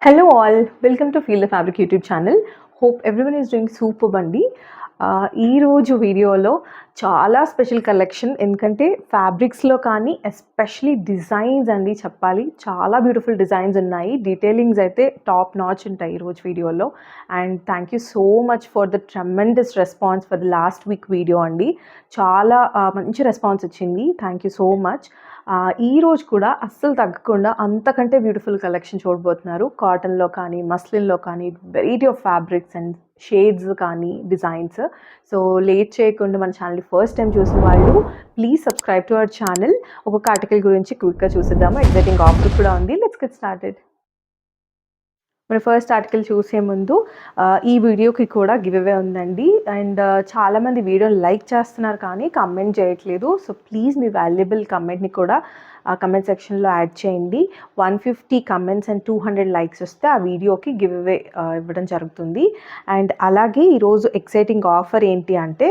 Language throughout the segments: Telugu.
Hello all, welcome to Feel the Fabric YouTube channel. Hope everyone is doing super బండి. ఈరోజు వీడియోలో చాలా స్పెషల్ కలెక్షన్, ఎందుకంటే ఫ్యాబ్రిక్స్లో కానీ ఎస్పెషలీ డిజైన్స్ అండి చెప్పాలి. చాలా బ్యూటిఫుల్ డిజైన్స్ ఉన్నాయి. డీటెయిలింగ్స్ అయితే టాప్ నాచ్ ఉంటాయి ఈరోజు వీడియోలో. And thank you so much for the tremendous response for the last week video అండి. చాలా మంచి రెస్పాన్స్ వచ్చింది. Thank you so much. ఈరోజు కూడా అస్సలు తగ్గకుండా అంతకంటే బ్యూటిఫుల్ కలెక్షన్ చూడబోతున్నారు. కాటన్లో కానీ మస్లిన్లో కానీ variety of fabrics and shades కానీ డిజైన్స్. సో లేట్ చేయకుండా మన ఛానల్ని ఫస్ట్ టైం చూసిన వాళ్ళు please subscribe to our channel. ఒక్కొక్క ఆర్టికల్ గురించి క్విక్గా చూసేద్దాము. ఎగ్జైటింగ్ ఆఫర్ కూడా ఉంది. Let's get started. మన ఫస్ట్ ఆర్టికల్ చూసే ముందు ఈ వీడియోకి కూడా గివ్ అవే ఉందండి. అండ్ చాలామంది వీడియోని లైక్ చేస్తున్నారు కానీ కమెంట్ చేయట్లేదు. సో ప్లీజ్ మీ వాల్యుబుల్ కమెంట్ని కూడా కమెంట్ సెక్షన్లో యాడ్ చేయండి. 150 కమెంట్స్ అండ్ 200 లైక్స్ వస్తే ఆ వీడియోకి గివ్ అవే ఇవ్వడం జరుగుతుంది. అండ్ అలాగే ఈరోజు ఎక్సైటింగ్ ఆఫర్ ఏంటి అంటే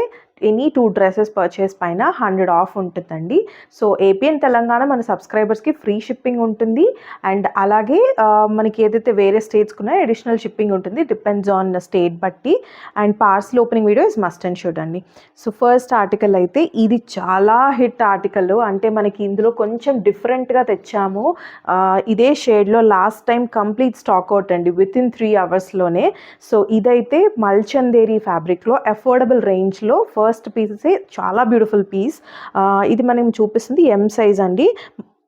ఎనీ 2 డ్రెస్సెస్ పర్చేస్ పైన 100 ఆఫ్ ఉంటుందండి. సో ఏపీ అండ్ తెలంగాణ మన సబ్స్క్రైబర్స్కి ఫ్రీ షిప్పింగ్ ఉంటుంది. అండ్ అలాగే మనకి ఏదైతే వేరే స్టేట్స్కి ఉన్నాయో అడిషనల్ షిప్పింగ్ ఉంటుంది, డిపెండ్స్ ఆన్ స్టేట్ బట్టి. And parcel opening video is must and should అండి. సో ఫస్ట్ ఆర్టికల్ అయితే ఇది చాలా హిట్ ఆర్టికల్. అంటే మనకి ఇందులో కొంచెం డిఫరెంట్గా తెచ్చాము. ఇదే షేడ్లో last time complete stock out అండి వితిన్ 3 అవర్స్లోనే. సో ఇదైతే మల్చందేరి ఫ్యాబ్రిక్లో అఫోర్డబుల్ రేంజ్లో ఫస్ట్ పీసెసే చాలా బ్యూటిఫుల్ పీస్. ఇది మనం చూపిస్తుంది ఎం సైజ్ అండి.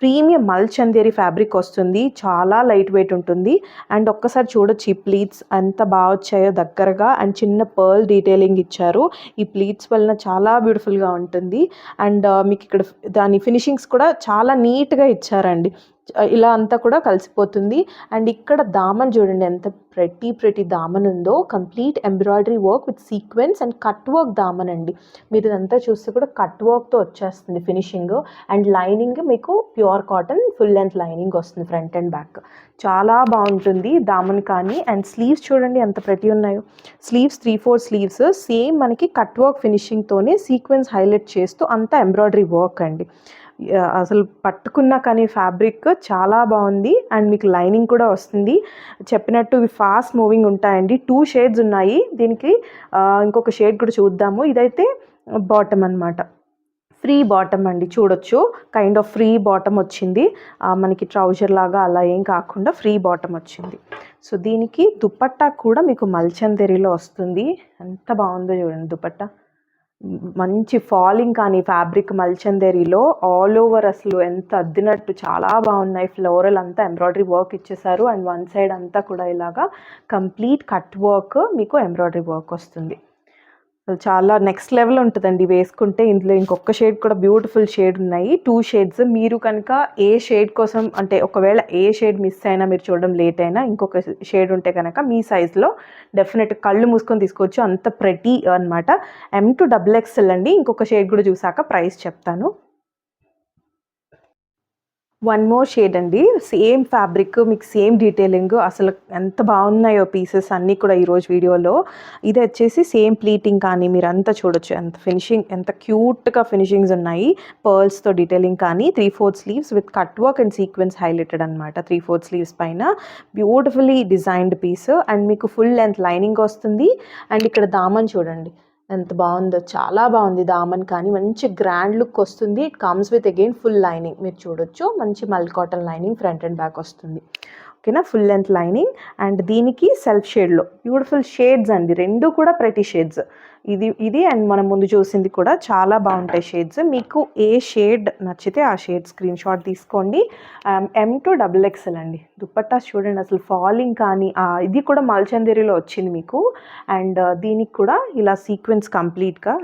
ప్రీమియం మల్చందేరి ఫ్యాబ్రిక్ వస్తుంది. చాలా లైట్ వెయిట్ ఉంటుంది. అండ్ ఒక్కసారి చూడొచ్చు ఈ ప్లీట్స్ ఎంత బాగా వచ్చాయో దగ్గరగా. అండ్ చిన్న పర్ల్ డీటెయిలింగ్ ఇచ్చారు. ఈ ప్లీట్స్ వలన చాలా బ్యూటిఫుల్గా ఉంటుంది. అండ్ మీకు ఇక్కడ దాని ఫినిషింగ్స్ కూడా చాలా నీట్గా ఇచ్చారండి. ఇలా అంతా కూడా కలిసిపోతుంది. అండ్ ఇక్కడ దామన్ చూడండి ఎంత ప్రెటీ దామన్ ఉందో. Complete embroidery work with sequence and cut work దామన్ అండి. మీరు ఇదంతా చూస్తే కూడా కట్ వర్క్తో వచ్చేస్తుంది ఫినిషింగ్. అండ్ లైనింగ్ మీకు pure cotton full length lining వస్తుంది ఫ్రంట్ అండ్ బ్యాక్. చాలా బాగుంటుంది దామన్ కానీ. అండ్ స్లీవ్స్ చూడండి ఎంత ప్రెటీ ఉన్నాయో. స్లీవ్స్ 3/4 స్లీవ్స్ సేమ్ మనకి కట్ వర్క్ ఫినిషింగ్తోనే సీక్వెన్స్ హైలైట్ చేస్తూ అంతా ఎంబ్రాయిడరీ వర్క్ అండి. అసలు పట్టుకున్నా కానీ ఫ్యాబ్రిక్ చాలా బాగుంది. అండ్ మీకు లైనింగ్ కూడా వస్తుంది. చెప్పినట్టు ఇవి ఫాస్ట్ మూవింగ్ ఉంటాయండి. 2 షేడ్స్ ఉన్నాయి దీనికి. ఇంకొక షేడ్ కూడా చూద్దాము. ఇదైతే బాటమ్ అనమాట. ఫ్రీ బాటమ్ అండి, చూడొచ్చు. కైండ్ ఆఫ్ ఫ్రీ బాటమ్ వచ్చింది. మనకి ట్రౌజర్ లాగా అలా ఏం కాకుండా ఫ్రీ బాటమ్ వచ్చింది. సో దీనికి దుపట్టా కూడా మీకు మల్చందేరిలో వస్తుంది. ఎంత బాగుందో చూడండి దుపట్టా. మంచి ఫాలింగ్ కానీ ఫ్యాబ్రిక్ మల్చందేరిలో ఆల్ ఓవర్ అసలు ఎంత అద్దినట్టు చాలా బాగున్నాయి. ఫ్లోరల్ అంతా ఎంబ్రాయిడరీ వర్క్ ఇచ్చేసారు. అండ్ వన్ సైడ్ అంతా కూడా ఇలాగా కంప్లీట్ కట్ వర్క్ మీకు ఎంబ్రాయిడరీ వర్క్ వస్తుంది. చాలా నెక్స్ట్ లెవెల్ ఉంటుందండి వేసుకుంటే. ఇందులో ఇంకొక షేడ్ కూడా బ్యూటిఫుల్ షేడ్ ఉన్నాయి. 2 షేడ్స్. మీరు కనుక ఏ షేడ్ కోసం అంటే ఒకవేళ ఏ షేడ్ మిస్ అయినా మీరు చూడడం లేట్ అయినా ఇంకొక షేడ్ ఉంటే కనుక మీ సైజులో డెఫినెట్ కళ్ళు మూసుకొని తీసుకోవచ్చు. అంత ప్రెటీ అనమాట. M2XXL అండి. ఇంకొక షేడ్ కూడా చూసాక ప్రైస్ చెప్తాను. వన్ మోర్ షేడ్ అండి. సేమ్ ఫ్యాబ్రిక్ మీకు సేమ్ డీటెయిలింగ్. అసలు ఎంత బాగున్నాయో పీసెస్ అన్నీ కూడా ఈరోజు వీడియోలో. ఇది వచ్చేసి సేమ్ ప్లీటింగ్ కానీ మీరు అంతా చూడొచ్చు. ఎంత ఫినిషింగ్ ఎంత క్యూట్గా ఫినిషింగ్స్ ఉన్నాయి. పర్ల్స్తో డీటెయిలింగ్ కానీ 3/4 sleeves with cut work and sequence highlighted అనమాట. 3/4 స్లీవ్స్ పైన బ్యూటిఫుల్లీ డిజైన్డ్ పీస్. అండ్ మీకు ఫుల్ లెంత్ లైనింగ్ వస్తుంది. అండ్ ఇక్కడ దామన్ చూడండి ఎంత బాగుందో. చాలా బాగుంది దామన్ కానీ. మంచి గ్రాండ్ లుక్ వస్తుంది. It comes with again full lining. మీరు చూడొచ్చు మంచి మల్ cotton lining front and back వస్తుంది. ఓకేనా, ఫుల్ లెంత్ లైనింగ్. అండ్ దీనికి సెల్ఫ్ షేడ్లో బ్యూటిఫుల్ షేడ్స్ అండి. రెండు కూడా ప్రతి షేడ్స్. ఇది అండ్ మనం ముందు చూసింది కూడా చాలా బాగుంటాయి షేడ్స్. మీకు ఏ షేడ్ నచ్చితే ఆ షేడ్ స్క్రీన్ షాట్ తీసుకోండి. M2XXL అండి. దుపట్టా చూడండి అసలు ఫాలింగ్ కానీ. ఇది కూడా మల్చందేరిలో వచ్చింది మీకు. అండ్ దీనికి కూడా ఇలా సీక్వెన్స్ కంప్లీట్గా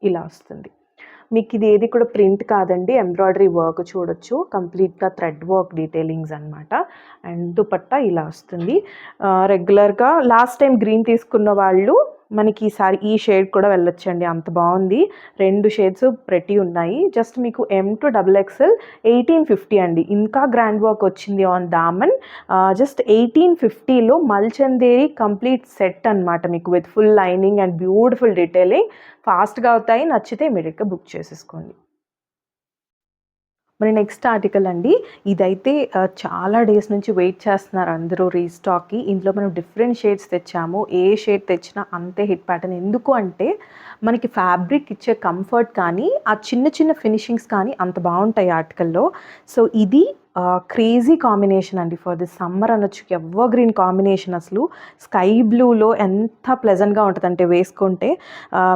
ఇలా వస్తుంది. మీకు ఇది ఏది కూడా ప్రింట్ కాదండి, ఎంబ్రాయిడరీ వర్క్ చూడొచ్చు. కంప్లీట్గా థ్రెడ్ వర్క్ డీటెయిలింగ్స్ అనమాట. అండ్ దుపట్టా ఇలా వస్తుంది. రెగ్యులర్గా లాస్ట్ టైం గ్రీన్ తీసుకున్న వాళ్ళు మనకి ఈసారి ఈ షేడ్ కూడా వెళ్ళొచ్చండి. అంత బాగుంది. 2 షేడ్స్ ప్రెటీ ఉన్నాయి. జస్ట్ మీకు M2XXL 1850 అండి. ఇంకా గ్రాండ్ వర్క్ వచ్చింది on Daman. Just 1850లో మల్చందేరి complete set అనమాట మీకు with full lining and beautiful detailing. ఫాస్ట్గా అవుతాయి. నచ్చితే ఇమీడియట్గా బుక్ చేసేసుకోండి. మరి నెక్స్ట్ ఆర్టికల్ అండి. ఇదైతే చాలా డేస్ నుంచి వెయిట్ చేస్తున్నారు అందరూ రీస్టాక్‌కి. ఇందులో మనం డిఫరెంట్ షేడ్స్ తెచ్చాము. ఏ షేడ్ తెచ్చినా అంతే హిట్ ప్యాటర్న్. ఎందుకు అంటే మనకి ఫ్యాబ్రిక్ ఇచ్చే కంఫర్ట్ కానీ, ఆ చిన్న చిన్న ఫినిషింగ్స్ కానీ అంత బావుంటాయి ఆర్టికల్‌లో. సో ఇది క్రేజీ కాంబినేషన్ అండి ఫర్ దిస్ సమ్మర్ అనొచ్చు. ఎవర్ గ్రీన్ కాంబినేషన్ అసలు. స్కై బ్లూలో ఎంత ప్లెజెంట్‌గా ఉంటదంటే వేసుకుంటే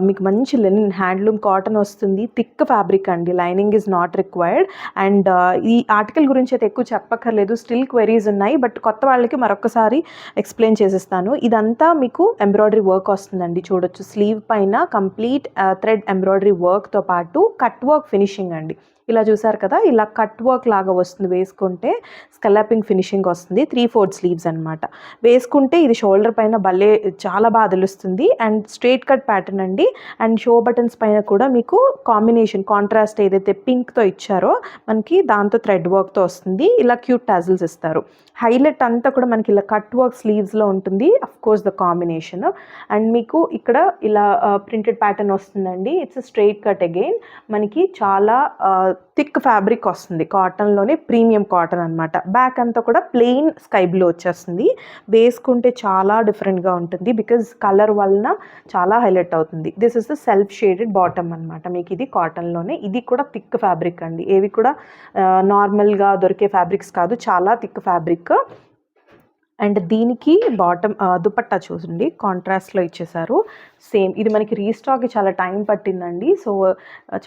మీకు మంచి లెనిన్ హ్యాండ్లూమ్ కాటన్ వస్తుంది. థిక్ ఫ్యాబ్రిక్ అండి. Lining is not required. And ఈ ఆర్టికల్ గురించి అయితే ఎక్కువ చెప్పక్కర్లేదు. స్టిల్ క్వెరీస్ ఉన్నాయి. బట్ కొత్త వాళ్ళకి మరొకసారి ఎక్స్ప్లెయిన్ చేసేస్తాను. ఇదంతా మీకు ఎంబ్రాయిడరీ వర్క్ వస్తుందండి. చూడొచ్చు స్లీవ్ పైన కంప్లీట్ థ్రెడ్ ఎంబ్రాయిడరీ వర్క్తో పాటు కట్ వర్క్ ఫినిషింగ్ అండి. ఇలా చూసారు కదా, ఇలా కట్ వర్క్ లాగా వస్తుంది వేసుకుంటే. స్కలాపింగ్ ఫినిషింగ్ వస్తుంది. 3/4 స్లీవ్స్ అనమాట. వేసుకుంటే ఇది షోల్డర్ పైన భలే చాలా బాగా తెలుస్తుంది. అండ్ స్ట్రైట్ కట్ ప్యాటర్న్ అండి. అండ్ షో బటన్స్ పైన కూడా మీకు కాంబినేషన్ కాంట్రాస్ట్ ఏదైతే పింక్తో ఇచ్చారో మనకి దాంతో థ్రెడ్ వర్క్తో వస్తుంది. ఇలా క్యూట్ టాజిల్స్ ఇస్తారు. హైలైట్ అంతా కూడా మనకి ఇలా కట్ వర్క్ స్లీవ్స్లో ఉంటుంది. Of course the combination. And మీకు ఇక్కడ ఇలా ప్రింటెడ్ ప్యాటర్న్ వస్తుందండి. It's straight cut again. మనకి చాలా థిక్ ఫ్యాబ్రిక్ వస్తుంది. కాటన్లోనే ప్రీమియం కాటన్ అనమాట. బ్యాక్ అంతా కూడా ప్లెయిన్ స్కై బ్లూ వచ్చేస్తుంది. వేసుకుంటే చాలా డిఫరెంట్గా ఉంటుంది బికాజ్ కలర్ వలన చాలా హైలైట్ అవుతుంది. This is the self shaded bottom అనమాట. మీకు ఇది కాటన్లోనే. ఇది కూడా థిక్ ఫ్యాబ్రిక్ అండి. ఏవి కూడా నార్మల్గా దొరికే ఫ్యాబ్రిక్స్ కాదు, చాలా థిక్ ఫ్యాబ్రిక్. అండ్ దీనికి బాటమ్ దుపట్టా చూడండి కాంట్రాస్ట్లో ఇచ్చేసారు. సేమ్ ఇది మనకి రీస్టాక్కి చాలా టైం పట్టిందండి. సో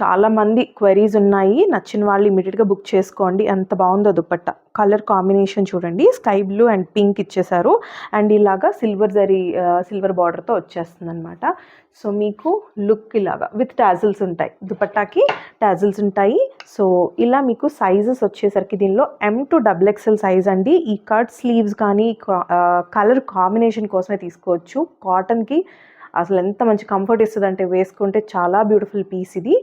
చాలామంది క్వెరీస్ ఉన్నాయి. నచ్చిన వాళ్ళు ఇమీడియట్గా బుక్ చేసుకోండి. ఎంత బాగుందో దుపట్టా. కలర్ కాంబినేషన్ చూడండి. స్కై బ్లూ అండ్ పింక్ ఇచ్చేసారు. అండ్ ఇలాగా సిల్వర్ బార్డర్తో వచ్చేస్తుంది అనమాట. సో మీకు లుక్ ఇలాగా విత్ టాజిల్స్ ఉంటాయి. దుపట్టాకి టాజిల్స్ ఉంటాయి. సో ఇలా మీకు సైజెస్ వచ్చేసరికి దీనిలో M to XXL సైజ్ అండి. ఈ కట్ స్లీవ్స్ కానీ కలర్ కాంబినేషన్ కోసమే తీసుకోవచ్చు. కాటన్కి అసలు ఎంత మంచి కంఫర్ట్ ఇస్తుంది అంటే వేసుకుంటే చాలా బ్యూటిఫుల్ పీస్ ఇది.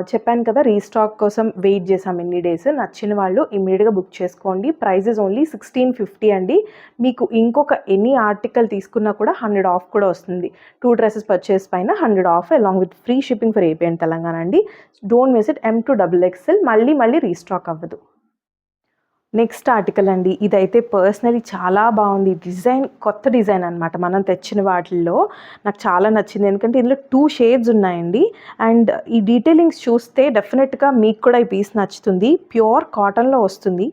చెప్పాను కదా రీస్టాక్ కోసం వెయిట్ చేసాం ఎన్ని డేస్. నచ్చిన వాళ్ళు ఇమ్మీడియట్గా బుక్ చేసుకోండి. ప్రైజెస్ ఓన్లీ 1650 అండి. మీకు ఇంకొక ఎనీ ఆర్టికల్ తీసుకున్నా కూడా 100 ఆఫ్ కూడా వస్తుంది. 2 డ్రెస్సెస్ పర్చేస్ పైన 100 off along with free shipping for AP and Telangana అండి. Don't miss it. M to XXL మళ్ళీ రీస్టాక్ అవ్వదు. నెక్స్ట్ ఆర్టికల్ అండి. ఇదైతే పర్సనలీ చాలా బాగుంది. డిజైన్ కొత్త డిజైన్ అనమాట. మనం తెచ్చిన వాటిల్లో నాకు చాలా నచ్చింది. ఎందుకంటే ఇందులో 2 షేడ్స్ ఉన్నాయండి. అండ్ ఈ డీటెయిలింగ్స్ చూస్తే డెఫినెట్గా మీకు కూడా ఈ పీస్ నచ్చుతుంది. ప్యూర్ కాటన్లో వస్తుంది.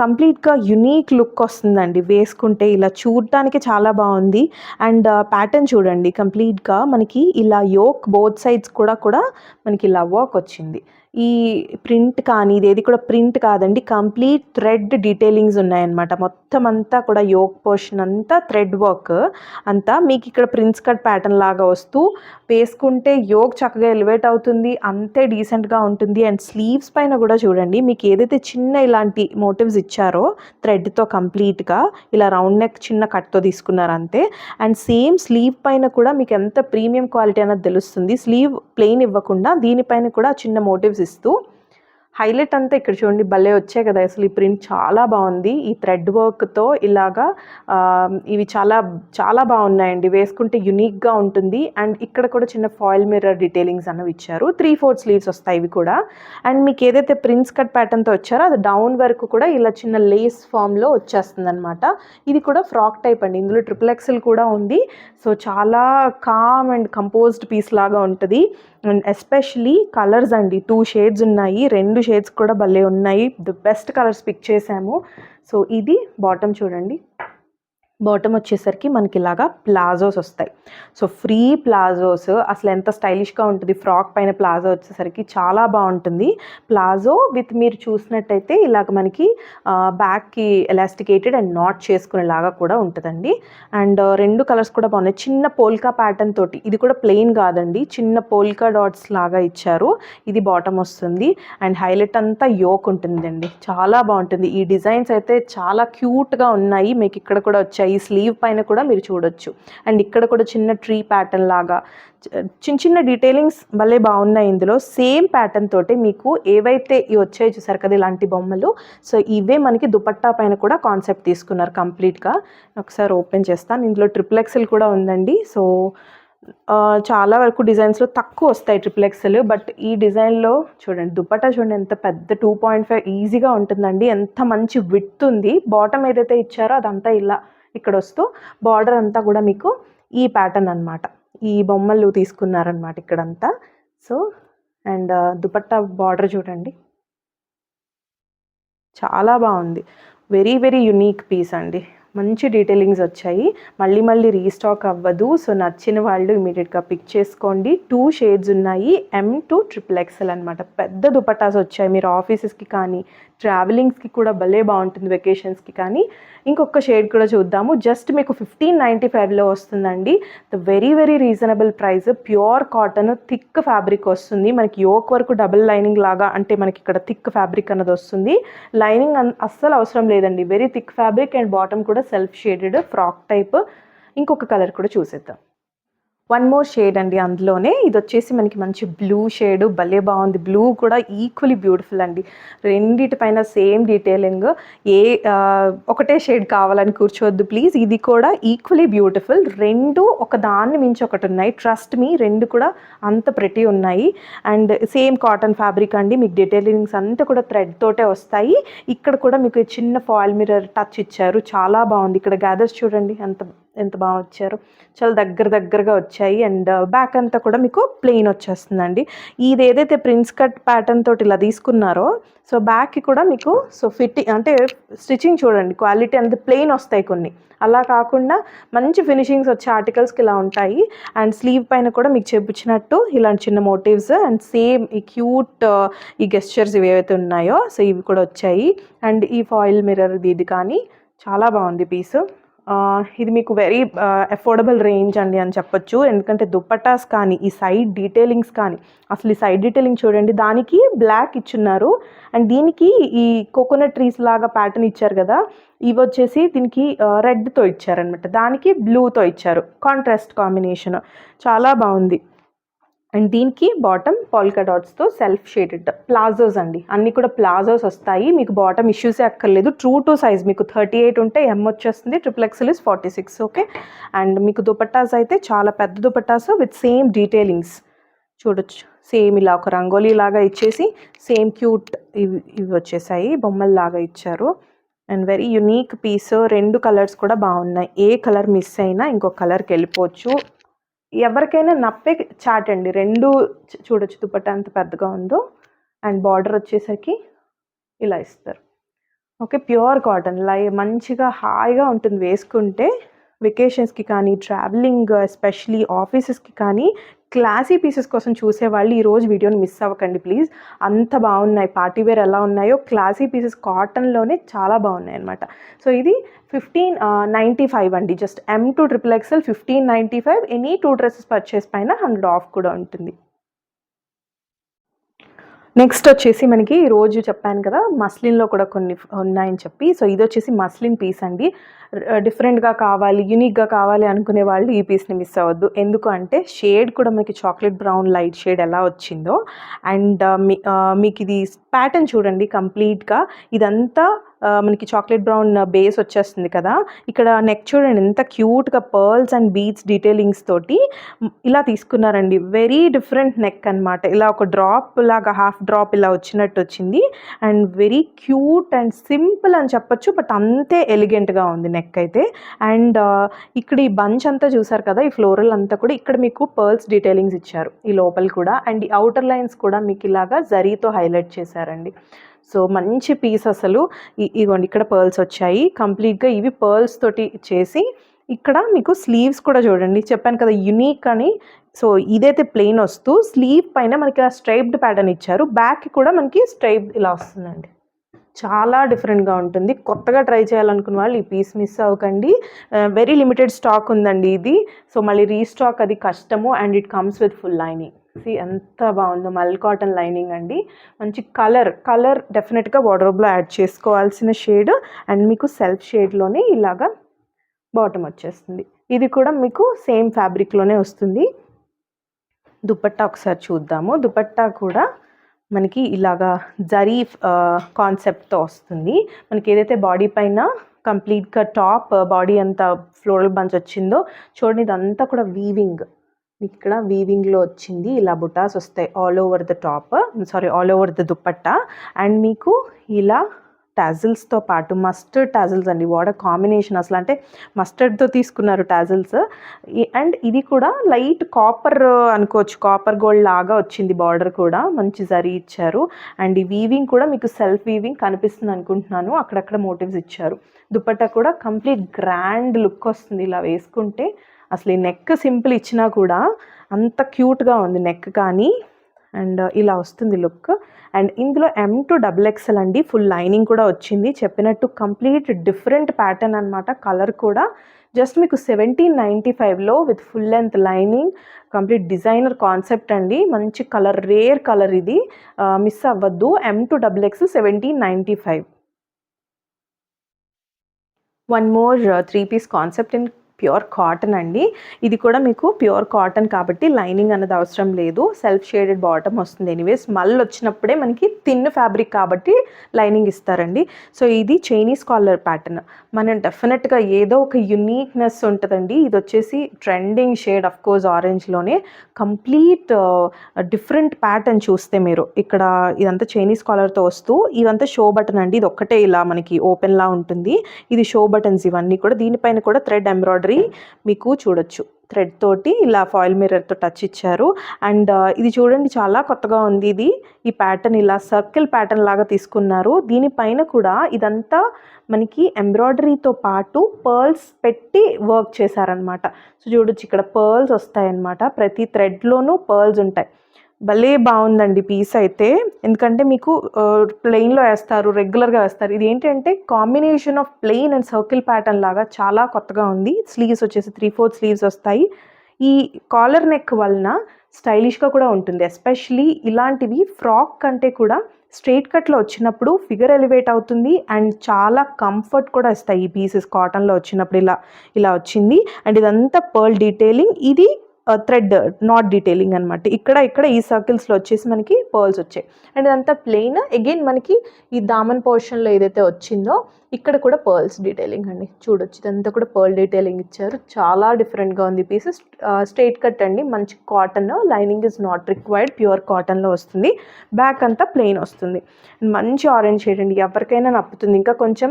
కంప్లీట్గా యునీక్ లుక్ వస్తుందండి వేసుకుంటే. ఇలా చూడటానికి చాలా బాగుంది. అండ్ ప్యాటర్న్ చూడండి కంప్లీట్గా మనకి ఇలా యోక్ బోత్ సైడ్స్ కూడా మనకి ఇలా వర్క్ వచ్చింది. ఈ ప్రింట్ కానీ ఇదేది కూడా ప్రింట్ కాదండి. కంప్లీట్ థ్రెడ్ డీటెయిలింగ్స్ ఉన్నాయన్నమాట. మొత్తం అంతా కూడా యోక్ పోర్షన్ అంతా థ్రెడ్ వర్క్ అంతా మీకు ఇక్కడ ప్రిన్స్ కట్ ప్యాటర్న్ లాగా వస్తూ వేసుకుంటే యోక్ చక్కగా ఎలివేట్ అవుతుంది. అంతే డీసెంట్గా ఉంటుంది. అండ్ స్లీవ్స్ పైన కూడా చూడండి మీకు ఏదైతే చిన్న ఇలాంటి మోటివ్స్ ఇచ్చారో థ్రెడ్తో కంప్లీట్గా ఇలా రౌండ్ నెక్ చిన్న కట్తో తీసుకున్నారు అంతే. అండ్ సేమ్ స్లీవ్ పైన కూడా మీకు ఎంత ప్రీమియం క్వాలిటీ అన్నది తెలుస్తుంది. స్లీవ్ ప్లెయిన్ ఇవ్వకుండా దీనిపైన కూడా చిన్న మోటివ్స్ ఇస్తూ హైలైట్ అంతా ఇక్కడ చూడండి భలే వచ్చాయి కదా. అసలు ఈ ప్రింట్ చాలా బాగుంది. ఈ థ్రెడ్ వర్క్తో ఇలాగా ఇవి చాలా చాలా బాగున్నాయండి. వేసుకుంటే యునీక్గా ఉంటుంది. అండ్ ఇక్కడ కూడా చిన్న ఫాయిల్ మిర్రర్ డీటెయిలింగ్స్ అన్నవి ఇచ్చారు. 3/4 స్లీవ్స్ వస్తాయి ఇవి కూడా. అండ్ మీకు ఏదైతే ప్రిన్స్ కట్ ప్యాటర్న్తో వచ్చారో అది డౌన్ వరకు కూడా ఇలా చిన్న లేస్ ఫామ్లో వచ్చేస్తుంది అనమాట. ఇది కూడా ఫ్రాక్ టైప్ అండి. ఇందులో XXL కూడా ఉంది. సో చాలా కామ్ అండ్ కంపోజ్డ్ పీస్ లాగా ఉంటుంది. అండ్ ఎస్పెషలీ కలర్స్ అండి 2 షేడ్స్ ఉన్నాయి. 2 షేడ్స్ కూడా భలే ఉన్నాయి. ది బెస్ట్ కలర్స్ పిక్ చేసాము. సో ఇది బాటమ్ చూడండి. బాటమ్ వచ్చేసరికి మనకి ఇలాగా ప్లాజోస్ వస్తాయి. సో ఫ్రీ ప్లాజోస్ అసలు ఎంత స్టైలిష్గా ఉంటుంది. ఫ్రాక్ పైన ప్లాజో వచ్చేసరికి చాలా బాగుంటుంది. ప్లాజో విత్ మీరు చూసినట్టయితే ఇలాగ మనకి బ్యాక్కి ఎలాస్టికేటెడ్ అండ్ నాట్ చేసుకునేలాగా కూడా ఉంటుందండి. అండ్ 2 కలర్స్ కూడా బాగున్నాయి. చిన్న పోల్కా ప్యాటర్న్ తోటి. ఇది కూడా ప్లెయిన్ కాదండి. చిన్న పోల్కా డాట్స్ లాగా ఇచ్చారు. ఇది బాటమ్ వస్తుంది. అండ్ హైలైట్ అంతా యోక్ ఉంటుందండి. చాలా బాగుంటుంది. ఈ డిజైన్స్ అయితే చాలా క్యూట్గా ఉన్నాయి. మీకు ఇక్కడ కూడా వచ్చాయి. ఈ స్లీవ్ పైన కూడా మీరు చూడొచ్చు. అండ్ ఇక్కడ కూడా చిన్న ట్రీ ప్యాటర్న్ లాగా చిన్న డీటెయిలింగ్స్ భలే బాగున్నాయి. ఇందులో సేమ్ ప్యాటర్న్ తోటి మీకు ఏవైతే ఇవి వచ్చాయో చూసారు కదా ఇలాంటి బొమ్మలు. సో ఇవే మనకి దుపట్టా పైన కూడా కాన్సెప్ట్ తీసుకున్నారు కంప్లీట్గా. ఒకసారి ఓపెన్ చేస్తాను. ఇందులో XXL కూడా ఉందండి. సో చాలా వరకు డిజైన్స్లో తక్కువ వస్తాయి ట్రిపుల్ ఎక్సెల్. బట్ ఈ డిజైన్లో చూడండి, దుపట్టా చూడండి ఎంత పెద్ద 2.5 ఈజీగా ఉంటుందండి. ఎంత మంచి విడ్త్ ఉంది. బాటమ్ ఏదైతే ఇచ్చారో అదంతా ఇలా ఇక్కడ వస్తూ బార్డర్ అంతా కూడా మీకు ఈ ప్యాటర్న్ అనమాట. ఈ బొమ్మలు తీసుకున్నారనమాట ఇక్కడంతా. సో అండ్ దుపట్టా బార్డర్ చూడండి, చాలా బాగుంది. వెరీ వెరీ యునీక్ పీస్ అండి. మంచి డీటెయిలింగ్స్ వచ్చాయి. మళ్ళీ మళ్ళీ రీస్టాక్ అవ్వదు. సో నచ్చిన వాళ్ళు ఇమీడియట్గా పిక్ చేసుకోండి. 2 షేడ్స్ ఉన్నాయి. M to XXL అనమాట. పెద్ద దుపట్టాస్ వచ్చాయి. మీరు ఆఫీసెస్కి కానీ ట్రావెలింగ్స్కి కూడా భలే బాగుంటుంది, వెకేషన్స్కి కానీ. ఇంకొక షేడ్ కూడా చూద్దాము. జస్ట్ మీకు 1595లో వస్తుందండి. The very very reasonable price. Pure cotton thick fabric వస్తుంది. మనకి యోక్ వరకు డబుల్ లైనింగ్ లాగా, అంటే మనకి ఇక్కడ థిక్ ఫ్యాబ్రిక్ అన్నది వస్తుంది. లైనింగ్ అస్సలు అవసరం లేదండి. Very thick fabric and bottom కూడా సెల్ఫ్ షేడెడ్ ఫ్రాక్ టైప్. ఇంకొక కలర్ కూడా చూసేద్దాం. 1 మోర్ షేడ్ అండి అందులోనే. ఇది వచ్చేసి మనకి మంచి బ్లూ షేడ్, భలే బాగుంది. బ్లూ కూడా ఈక్వలీ బ్యూటిఫుల్ అండి. రెండిటిపైన సేమ్ డీటెయిలింగ్. ఒకటే షేడ్ కావాలని కూర్చోవద్దు ప్లీజ్. ఇది కూడా ఈక్వలీ బ్యూటిఫుల్. రెండు ఒక దాన్ని మించి ఒకటి ఉన్నాయి. ట్రస్ట్ మీ, రెండు కూడా అంత ప్రెటీ ఉన్నాయి. అండ్ సేమ్ కాటన్ ఫ్యాబ్రిక్ అండి. మీకు డీటెయిలింగ్స్ అంతా కూడా థ్రెడ్ తోటే వస్తాయి. ఇక్కడ కూడా మీకు చిన్న ఫాయిల్ మిర్రర్ టచ్ ఇచ్చారు, చాలా బాగుంది. ఇక్కడ గ్యాదర్స్ చూడండి ఎంత బాగా వచ్చారు. చాలా దగ్గరగా వచ్చాయి. అండ్ బ్యాక్ అంతా కూడా మీకు ప్లెయిన్ వచ్చేస్తుందండి. ఇది ఏదైతే ప్రిన్స్ కట్ ప్యాటర్న్ తోటి ఇలా తీసుకున్నారో, సో బ్యాక్కి కూడా మీకు ఫిట్టింగ్ అంటే స్టిచ్చింగ్ చూడండి, క్వాలిటీ అనేది ప్లెయిన్ వస్తాయి కొన్ని. అలా కాకుండా మంచి ఫినిషింగ్స్ వచ్చే ఆర్టికల్స్కి ఇలా ఉంటాయి. అండ్ స్లీవ్ పైన కూడా మీకు చూపించినట్టు ఇలాంటి చిన్న మోటివ్స్ అండ్ సేమ్ ఈ క్యూట్ ఈ గెస్చర్స్ ఇవి ఏవైతే ఉన్నాయో సో ఇవి కూడా వచ్చాయి. అండ్ ఈ ఫాయిల్ మిర్రర్ ఇది కానీ చాలా బాగుంది పీసు. ఇది మీకు వెరీ అఫోర్డబుల్ రేంజ్ అండి అని చెప్పొచ్చు. ఎందుకంటే దుపట్టాస్ కానీ ఈ సైడ్ డీటెయిలింగ్స్ కానీ, అసలు ఈ సైడ్ డీటెయిలింగ్ చూడండి, దానికి బ్లాక్ ఇచ్చున్నారు అండ్ దీనికి ఈ కోకోనట్ ట్రీస్ లాగా ప్యాటర్న్ ఇచ్చారు కదా, ఇవి వచ్చేసి దీనికి రెడ్తో ఇచ్చారనమాట, దానికి బ్లూతో ఇచ్చారు. కాంట్రాస్ట్ కాంబినేషన్ చాలా బాగుంది. అండ్ దీనికి bottom polka డాట్స్తో self shaded palazzos అండి. అన్నీ కూడా ప్లాజోస్ వస్తాయి. మీకు బాటమ్ ఇష్యూసే అక్కర్లేదు. ట్రూ టు సైజ్ మీకు 38 ఉంటే M వచ్చేస్తుంది. XXL is 46. ఓకే. అండ్ మీకు దుపట్టాస్ అయితే చాలా పెద్ద దుపట్టాస్ విత్ సేమ్ డీటెయిలింగ్స్ చూడొచ్చు. సేమ్ ఇలా ఒక రంగోలీ లాగా ఇచ్చేసి సేమ్ క్యూట్ ఇవి వచ్చేసాయి, బొమ్మల్లాగా ఇచ్చారు. And very unique piece. 2 colours కూడా బాగున్నాయి. ఏ కలర్ మిస్ అయినా ఇంకో కలర్కి వెళ్ళిపోవచ్చు. ఎవరికైనా నప్పే చాట్ అండి. 2 చూడొచ్చు, దుపట్టా ఎంత పెద్దగా ఉందో. అండ్ బార్డర్ వచ్చేసరికి ఇలా ఇస్తారు. ఓకే, ప్యూర్ కాటన్ మంచిగా హాయిగా ఉంటుంది వేసుకుంటే. వెకేషన్స్కి కానీ ట్రావెలింగ్ ఎస్పెషలీ ఆఫీసెస్కి కానీ క్లాసీ పీసెస్ కోసం చూసేవాళ్ళు ఈరోజు వీడియోని మిస్ అవ్వకండి ప్లీజ్. అంత బాగున్నాయి. పార్టీ వేర్ ఎలా ఉన్నాయో క్లాసీ పీసెస్ కాటన్లోనే చాలా బాగున్నాయి అనమాట. సో ఇది 1595 అండి. Just M to XXL 1595. Any 2 dresses purchase పైన 100 ఆఫ్ కూడా ఉంటుంది. నెక్స్ట్ వచ్చేసి మనకి ఈరోజు చెప్పాను కదా మస్లిన్లో కూడా కొన్ని ఉన్నాయని చెప్పి. సో ఇది వచ్చేసి మస్లిన్ పీస్ అండి. డిఫరెంట్గా కావాలి, యూనిక్గా కావాలి అనుకునే వాళ్ళు ఈ పీస్ని మిస్ అవ్వద్దు. ఎందుకు అంటే షేడ్ కూడా మీకు చాక్లెట్ బ్రౌన్ లైట్ షేడ్ ఎలా వచ్చిందో. అండ్ మీకు ఇది ప్యాటర్న్ చూడండి కంప్లీట్గా. ఇదంతా మనకి చాక్లెట్ బ్రౌన్ బేస్ వచ్చేస్తుంది కదా. ఇక్కడ నెక్ చూడండి ఎంత క్యూట్గా పర్ల్స్ అండ్ బీడ్స్ డీటెయిలింగ్స్ తోటి ఇలా తీసుకున్నారండి. వెరీ డిఫరెంట్ నెక్ అనమాట. ఇలా ఒక డ్రాప్ లాగా హాఫ్ డ్రాప్ ఇలా వచ్చినట్టు వచ్చింది. And very cute and simple అని చెప్పొచ్చు, బట్ అంతే ఎలిగెంట్గా ఉంది నెక్ అయితే. అండ్ ఇక్కడ ఈ బంచ్ అంతా చూసారు కదా, ఈ ఫ్లోరల్ అంతా కూడా ఇక్కడ మీకు పర్ల్స్ డీటెయిలింగ్స్ ఇచ్చారు ఈ లోపల కూడా. అండ్ ఈ అవుటర్ లైన్స్ కూడా మీకు ఇలాగా జరీతో హైలైట్ చేశారండి. సో మంచి పీస్ అసలు. ఇదిగోండి ఇక్కడ పర్ల్స్ వచ్చాయి కంప్లీట్గా. ఇవి పర్ల్స్ తోటి చేసి ఇక్కడ మీకు స్లీవ్స్ కూడా చూడండి, చెప్పాను కదా యునీక్ అని. సో ఇదైతే ప్లెయిన్ వస్తూ స్లీవ్ పైన మనకి ఆ స్ట్రైప్డ్ ప్యాటర్న్ ఇచ్చారు. బ్యాక్ కూడా మనకి స్ట్రైప్ ఇలా వస్తుందండి. చాలా డిఫరెంట్గా ఉంటుంది. కొత్తగా ట్రై చేయాలనుకున్న వాళ్ళు ఈ పీస్ మిస్ అవ్వకండి. వెరీ లిమిటెడ్ స్టాక్ ఉందండి ఇది. సో మళ్ళీ రీస్టాక్ అది కష్టము. And it comes with full lining. ఎంత బాగుందో, మల్ కాటన్ లైనింగ్ అండి. మంచి కలర్ డెఫినెట్గా వార్డ్రోబ్లో యాడ్ చేసుకోవాల్సిన షేడ్. అండ్ మీకు సెల్ఫ్ షేడ్లోనే ఇలాగా బాటమ్ వచ్చేస్తుంది. ఇది కూడా మీకు సేమ్ ఫ్యాబ్రిక్లోనే వస్తుంది. దుపట్టా ఒకసారి చూద్దాము. దుపట్టా కూడా మనకి ఇలాగా జరీ కాన్సెప్ట్తో వస్తుంది. మనకి ఏదైతే బాడీ పైన కంప్లీట్గా టాప్ బాడీ అంతా ఫ్లోరల్ బంచ్ వచ్చిందో చూడండి, ఇదంతా కూడా వీవింగ్ మీకు ఇక్కడ వీవింగ్లో వచ్చింది, ఇలా బుటాస్ వస్తాయి all over the top, all over the dupatta. And మీకు ఇలా టాజిల్స్తో పాటు మస్టర్డ్ టాజిల్స్ అండి, వాట్ కాంబినేషన్ అసలు, అంటే మస్టర్డ్తో తీసుకున్నారు టాజిల్స్. అండ్ ఇది కూడా లైట్ కాపర్ అనుకోవచ్చు, కాపర్ గోల్డ్ లాగా వచ్చింది, బార్డర్ కూడా మంచి జరీ ఇచ్చారు. అండ్ ఈ వీవింగ్ కూడా మీకు సెల్ఫ్ వీవింగ్ కనిపిస్తుంది అనుకుంటున్నాను, అక్కడక్కడ మోటివ్స్ ఇచ్చారు. దుపట్టా కూడా కంప్లీట్ గ్రాండ్ లుక్ వస్తుంది ఇలా వేసుకుంటే. అసలు ఈ నెక్ సింపుల్ ఇచ్చినా కూడా అంత క్యూట్గా ఉంది నెక్ కానీ. అండ్ ఇలా వస్తుంది లుక్. అండ్ ఇందులో M to XXL అండి, ఫుల్ లైనింగ్ కూడా వచ్చింది. చెప్పినట్టు కంప్లీట్ డిఫరెంట్ ప్యాటర్న్ అనమాట. కలర్ కూడా జస్ట్ మీకు 1795లో with full length lining, complete designer concept అండి. మంచి కలర్, రేర్ కలర్ ఇది, మిస్ అవ్వద్దు. M to XXL 1795. One more 3-piece concept in pure cotton అండి. ఇది కూడా మీకు ప్యూర్ కాటన్ కాబట్టి లైనింగ్ అన్నది అవసరం లేదు, సెల్ఫ్ షేడెడ్ బాటమ్ వస్తుంది. ఎనీవేస్ మళ్ళీ వచ్చినప్పుడే మనకి థిన్ ఫ్యాబ్రిక్ కాబట్టి లైనింగ్ ఇస్తారండి. సో ఇది చైనీస్ కాలర్ ప్యాటర్న్. మనం డెఫినెట్గా ఏదో ఒక యునీక్నెస్ ఉంటుందండి. ఇది వచ్చేసి ట్రెండింగ్ షేడ్, ఆఫ్ కోర్స్ ఆరెంజ్లోనే. కంప్లీట్ డిఫరెంట్ ప్యాటర్న్ చూస్తే మీరు ఇక్కడ ఇదంతా చైనీస్ కాలర్తో వస్తూ, ఇదంతా షో బటన్ అండి. ఇది ఒక్కటే ఇలా మనకి ఓపెన్లా ఉంటుంది, ఇది షో బటన్స్ ఇవన్నీ కూడా. దీనిపైన కూడా థ్రెడ్ ఎంబ్రాయిడరీ మీకు చూడొచ్చు, థ్రెడ్ తోటి ఇలా ఫాయిల్ మిర్రర్తో టచ్ ఇచ్చారు. అండ్ ఇది చూడండి చాలా కొత్తగా ఉంది ఇది. ఈ ప్యాటర్న్ ఇలా సర్కిల్ ప్యాటర్న్ లాగా తీసుకున్నారు. దీనిపైన కూడా ఇదంతా మనకి ఎంబ్రాయిడరీతో పాటు పర్ల్స్ పెట్టి వర్క్ చేశారనమాట. సో చూడొచ్చు ఇక్కడ పర్ల్స్ వస్తాయన్నమాట, ప్రతి థ్రెడ్లోనూ పర్ల్స్ ఉంటాయి. భలే బాగుందండి పీస్ అయితే, ఎందుకంటే మీకు ప్లెయిన్లో వేస్తారు, రెగ్యులర్గా వేస్తారు. ఇది ఏంటంటే combination of plain and circle pattern లాగా చాలా కొత్తగా ఉంది. స్లీవ్స్ వచ్చేసి 3/4 స్లీవ్స్ వస్తాయి. ఈ కాలర్ నెక్ వలన స్టైలిష్గా కూడా ఉంటుంది. ఎస్పెషలీ ఇలాంటివి ఫ్రాక్ కంటే కూడా స్ట్రైట్ కట్లో వచ్చినప్పుడు ఫిగర్ ఎలివేట్ అవుతుంది అండ్ చాలా కంఫర్ట్ కూడా ఇస్తాయి ఈ పీసెస్ కాటన్లో వచ్చినప్పుడు. ఇలా వచ్చింది. అండ్ ఇదంతా పర్ల్ డీటెయిలింగ్, ఇది థ్రెడ్ నాట్ డీటెయిలింగ్ అనమాట. ఇక్కడ ఈ సర్కిల్స్లో వచ్చేసి మనకి పర్ల్స్ వచ్చాయి. అండ్ ఇదంతా ప్లెయిన్. అగైన్ మనకి ఈ దామన్ పోర్షన్లో ఏదైతే వచ్చిందో ఇక్కడ కూడా పర్ల్స్ డీటెయిలింగ్ అండి, చూడొచ్చు. ఇదంతా కూడా పర్ల్ డీటెయిలింగ్ ఇచ్చారు. చాలా డిఫరెంట్గా ఉంది పీసెస్. స్ట్రైట్ కట్ అండి, మంచి cotton, lining is not required, pure కాటన్లో వస్తుంది. బ్యాక్ అంతా ప్లెయిన్ వస్తుంది. మంచి ఆరెంజ్ షేడ్ అండి, ఎవరికైనా నప్పుతుంది. ఇంకా కొంచెం